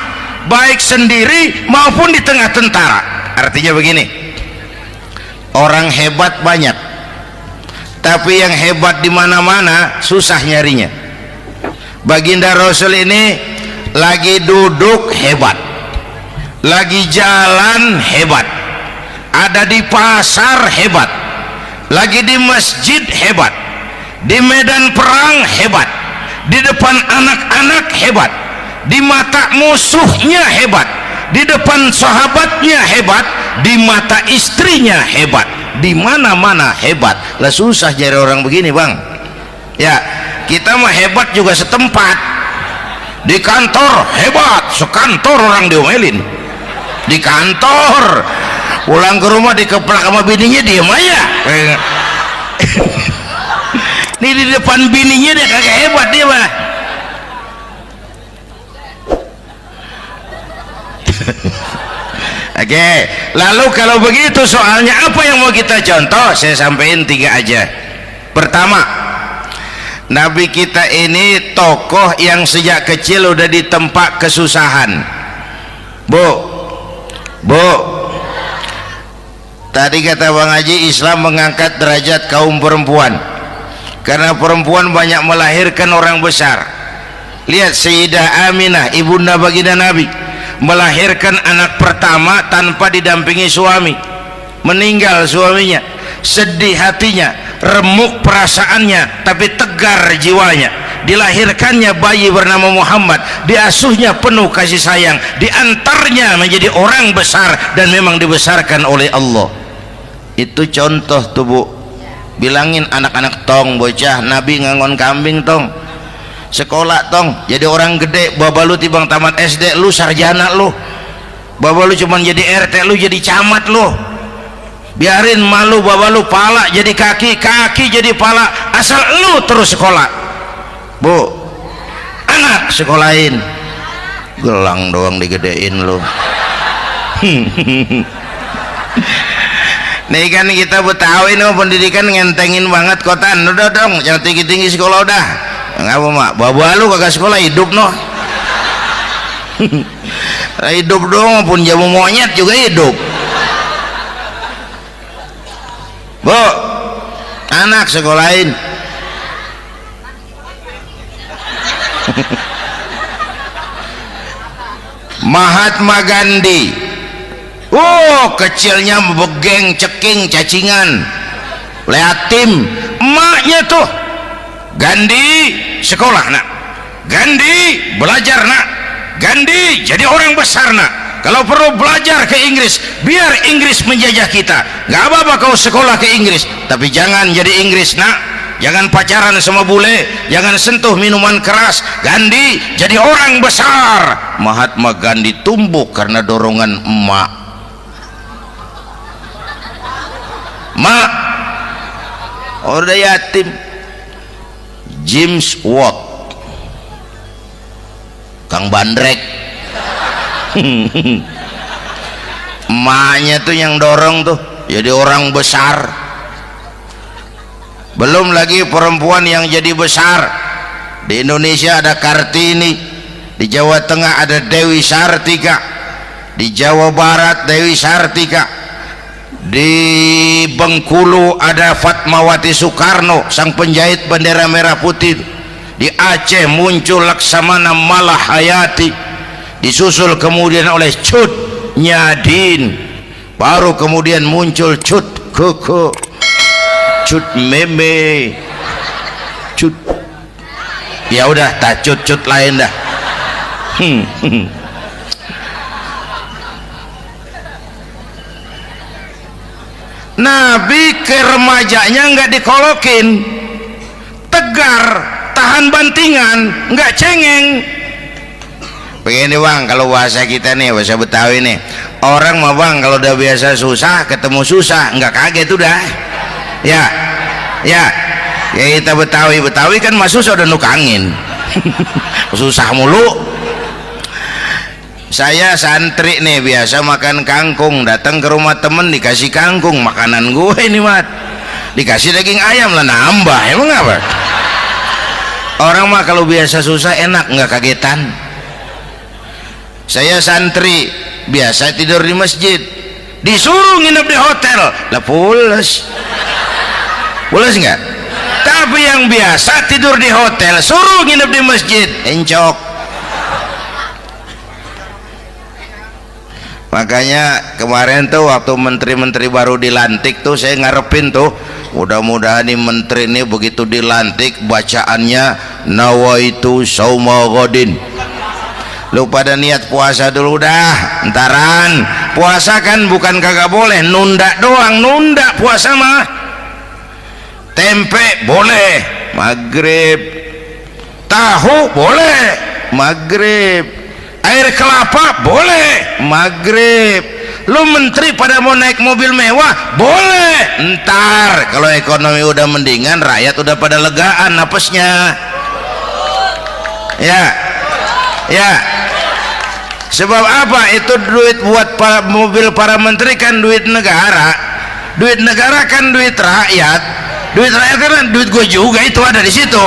baik sendiri maupun di tengah tentara. Artinya begini, orang hebat banyak, tapi yang hebat di mana-mana susah nyarinya. Baginda Rasul ini lagi duduk hebat, lagi jalan hebat, ada di pasar hebat, lagi di masjid hebat, di medan perang hebat, di depan anak-anak hebat, di mata musuhnya hebat, di depan sahabatnya hebat, di mata istrinya hebat, di mana-mana hebat. Lah susah cari orang begini Bang. Ya, kita mah hebat juga setempat. Di kantor hebat, sekantor orang diomelin. Di kantor, pulang ke rumah dikeplak sama bininya diem aja. Ini di depan bininya dia kagak hebat dia mah. Oke, lalu kalau begitu soalnya apa yang mau kita contoh? Saya sampaikan 3 aja. Pertama, Nabi kita ini tokoh yang sejak kecil udah ditempa kesusahan. Bu, tadi kata Bang Haji, Islam mengangkat derajat kaum perempuan karena perempuan banyak melahirkan orang besar. Lihat Sayyidah Aminah, ibunda baginda Nabi, melahirkan anak pertama tanpa didampingi suami. Meninggal suaminya, sedih hatinya, remuk perasaannya, tapi tegar jiwanya. Dilahirkannya bayi bernama Muhammad, diasuhnya penuh kasih sayang, diantarnya menjadi orang besar dan memang dibesarkan oleh Allah. Itu contoh tuh Bu. Bilangin anak-anak tong, bocah Nabi ngangon kambing tong, sekolah tong, jadi orang gede. Baba lu tibang tamat SD, lu sarjana lu. Baba lu cuman jadi RT, lu jadi camat lu. Biarin malu baba lu, pala jadi kaki, kaki jadi pala, asal lu terus sekolah. Bu, anak sekolahin, gelang doang digedein lu. Nih kan kita Betawi nih pendidikan ngentengin banget kotaan. Udah dong, jangan tinggi-tinggi sekolah udah. Ngapa mak? Baba lu kagak sekolah, hidup noh. Hidup dong, pun jamu monyet juga hidup. Bu, anak sekolahin. Mahatma Gandhi, kecilnya begeng, ceking, cacingan, liatim. Emaknya tuh, Gandhi sekolah nak, Gandhi belajar nak, Gandhi jadi orang besar nak. Kalau perlu belajar ke Inggris, biar Inggris menjajah kita. Gak apa-apa kau sekolah ke Inggris, tapi jangan jadi Inggris nak. Jangan pacaran sama bule, jangan sentuh minuman keras. Gandhi jadi orang besar. Mahatma Gandhi tumbuh karena dorongan emak. Mak, udah yatim. James Watt, Kang Bandrek. Emaknya tuh yang dorong tuh jadi orang besar. Belum lagi perempuan yang jadi besar. Di Indonesia ada Kartini, di Jawa Tengah ada Dewi Sartika, di Jawa Barat Dewi Sartika, di Bengkulu ada Fatmawati Soekarno, sang penjahit bendera merah putih. Di Aceh muncul Laksamana Malahayati, disusul kemudian oleh Cut Nyadin, baru kemudian muncul Cut Koko, Cut Meme, Cut, ya udah tak cut lain dah. Nabi ke remajanya nggak dikolokin, tegar, tahan bantingan, nggak cengeng. Begini bang, kalau bahasa kita nih, bahasa Betawi nih, orang mah bang kalau udah biasa susah ketemu susah nggak kaget udah. Ya kita Betawi kan mah susah udah nukangin. Susah mulu. Saya santri nih biasa makan kangkung, datang ke rumah temen dikasih kangkung, makanan gue ini mat, dikasih daging ayam lah nambah, emang apa? Orang mah kalau biasa susah enak nggak kagetan. Saya santri biasa tidur di masjid, disuruh nginep di hotel lah pules nggak? Tapi yang biasa tidur di hotel suruh nginep di masjid encok. Makanya kemarin tuh waktu menteri-menteri baru dilantik tuh saya ngarepin tuh, mudah-mudahan nih menteri ini begitu dilantik bacaannya nawaitu sauma ghadin. Lu pada niat puasa dulu dah, entaran. Puasa kan bukan kagak boleh, nunda doang, nunda puasa mah. Tempe boleh maghrib, tahu boleh maghrib, air kelapa boleh maghrib. Lu menteri pada mau naik mobil mewah boleh, ntar kalau ekonomi udah mendingan, rakyat udah pada legaan napasnya. Ya sebab apa? Itu duit buat mobil para menteri kan duit negara, duit negara kan duit rakyat, duit rakyat kan duit gue juga, itu ada di situ,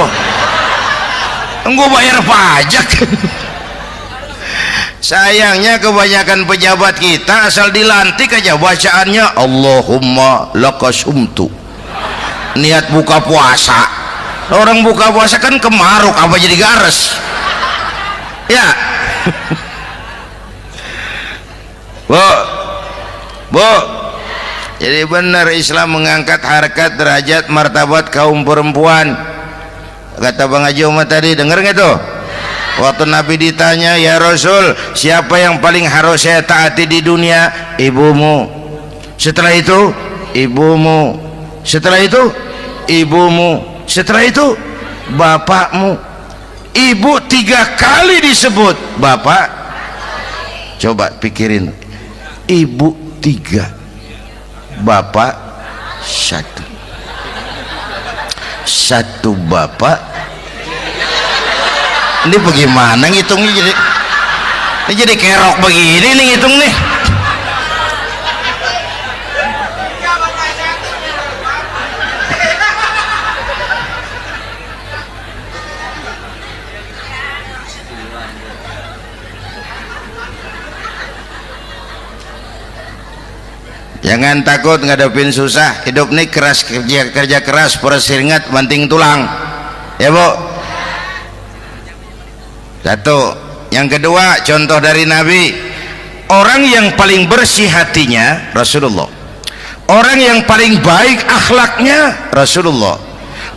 gue bayar pajak. Sayangnya kebanyakan pejabat kita asal dilantik aja bacaannya Allahumma lakasumtu, niat buka puasa. Orang buka puasa kan kemaruk apa jadi gares ya. Bu, jadi benar Islam mengangkat harkat, derajat, martabat kaum perempuan. Kata Bang Haji Umar tadi, dengar nggak tuh? Waktu Nabi ditanya, ya Rasul, siapa yang paling harus saya taati di dunia? Ibumu. Setelah itu ibumu. Setelah itu ibumu. Setelah itu bapakmu. Ibu 3 kali disebut, bapak coba pikirin, ibu 3, bapak 1 bapak. Ini bagaimana ngitungnya? Jadi kerok begini nih ngitung nih. Jangan takut ngadepin susah, hidup nih keras, kerja keras, peres keringat, banting tulang ya bu. Satu. Yang kedua, contoh dari Nabi, orang yang paling bersih hatinya Rasulullah, orang yang paling baik akhlaknya Rasulullah,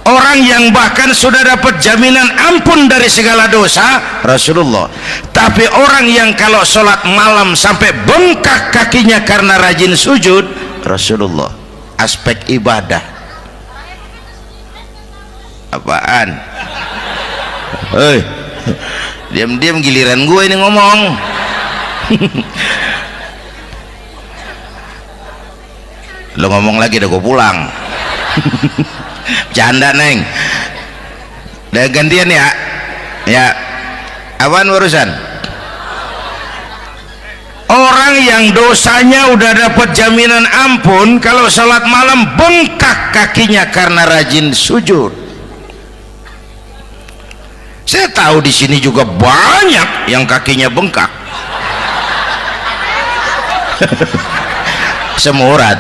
orang yang bahkan sudah dapat jaminan ampun dari segala dosa Rasulullah. Tapi orang yang kalau sholat malam sampai bengkak kakinya karena rajin sujud Rasulullah. Aspek ibadah apaan? Hei, diam-diam giliran gue ini ngomong. Lo ngomong lagi udah gue pulang. Canda neng, udah gantian ya apaan urusan? Orang yang dosanya udah dapat jaminan ampun kalau salat malam bengkak kakinya karena rajin sujud. Saya tahu di sini juga banyak yang kakinya bengkak. Semurat.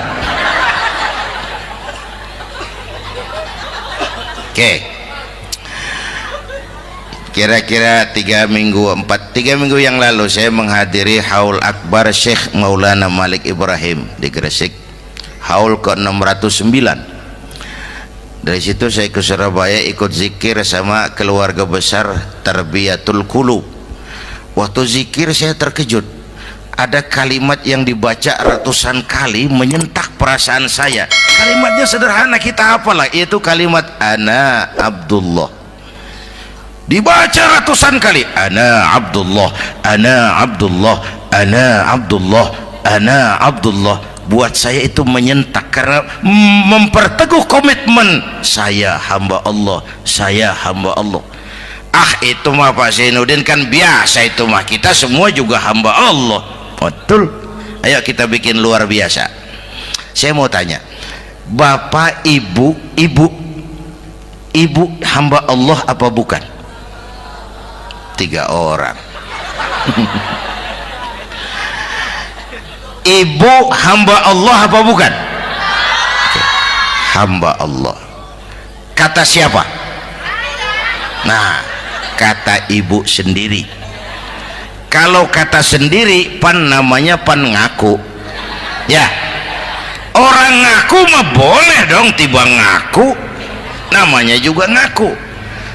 Oke. Kira-kira 3 minggu yang lalu saya menghadiri haul akbar Syekh Maulana Malik Ibrahim di Gresik, haul ke 609. Dari situ saya ke Surabaya ikut zikir sama keluarga besar Tarbiyatul Qulub. Waktu zikir saya terkejut, ada kalimat yang dibaca ratusan kali menyentak perasaan saya. Kalimatnya sederhana, kita apalah, yaitu kalimat ana Abdullah. Dibaca ratusan kali, ana Abdullah, ana Abdullah, ana Abdullah, ana Abdullah. Buat saya itu menyentak karena memperteguh komitmen, saya hamba Allah, saya hamba Allah. Ah, itu mah Pak Zainuddin kan biasa, itu mah kita semua juga hamba Allah. Betul. Ayo kita bikin luar biasa. Saya mau tanya, Bapak, Ibu hamba Allah apa bukan? 3 orang. Ibu hamba Allah apa bukan? Hamba Allah. Kata siapa? Nah, kata ibu sendiri. Kalau kata sendiri, pan namanya pan ngaku. Ya, orang ngaku mah boleh dong, tiba ngaku, namanya juga ngaku.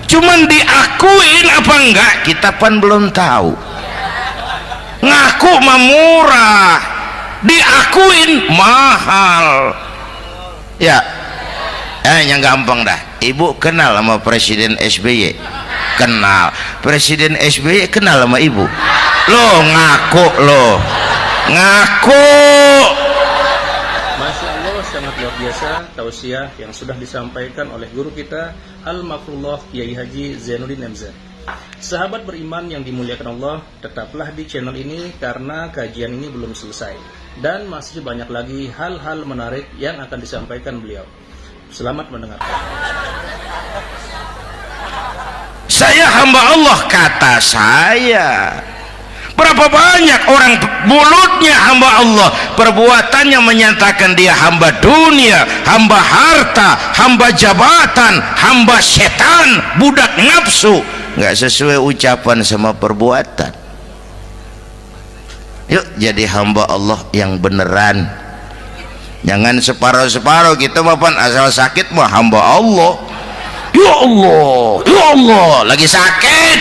Cuman diakuin apa enggak, kita pan belum tahu. Ngaku mah murah, diakuin mahal. Ya, yang gampang dah. Ibu kenal sama Presiden SBY? Kenal. Presiden SBY kenal sama ibu? Lo ngaku, lo ngaku. Masya Allah, sangat luar biasa tausiah yang sudah disampaikan oleh guru kita Al-Mafrullah Kiai Haji Zainuddin MZ. Sahabat beriman yang dimuliakan Allah, tetaplah di channel ini karena kajian ini belum selesai dan masih banyak lagi hal-hal menarik yang akan disampaikan beliau. Selamat mendengarkan. Saya hamba Allah, kata saya. Berapa banyak orang mulutnya hamba Allah, perbuatannya menyatakan dia hamba dunia, hamba harta, hamba jabatan, hamba setan, budak nafsu. Nggak sesuai ucapan sama perbuatan. Yuk jadi hamba Allah yang beneran. Jangan separuh-separuh, kita mapan asal sakit mah hamba Allah. Ya Allah, ya Allah, lagi sakit,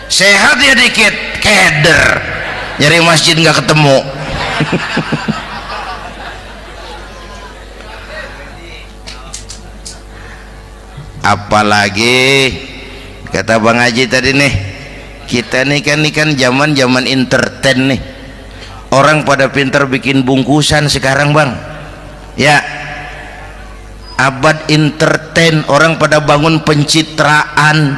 sehat ya dikit, keder, nyari masjid nggak ketemu. Apalagi kata Bang Haji tadi nih, kita nih kan zaman entertain nih, orang pada pinter bikin bungkusan sekarang Bang. Ya, abad entertain, orang pada bangun pencitraan.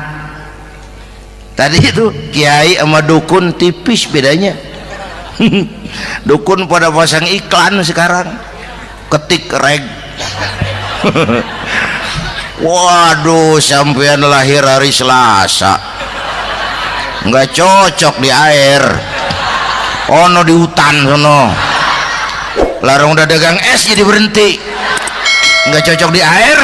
Tadi itu kiai sama dukun tipis bedanya. Dukun pada pasang iklan sekarang, ketik reg. Waduh, sampean lahir hari Selasa, nggak cocok di air, ono di hutan sono. Larang udah dagang es jadi berhenti, nggak cocok di air.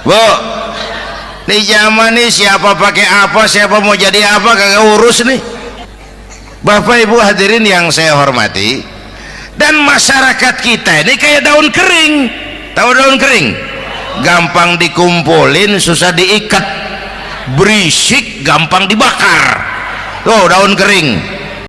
Bu, di zaman nih siapa pakai apa, siapa mau jadi apa kagak urus nih. Bapak Ibu hadirin yang saya hormati, dan masyarakat kita ini kayak daun kering. Tahu daun kering? Gampang dikumpulin, susah diikat, berisik, gampang dibakar. Tuh daun kering.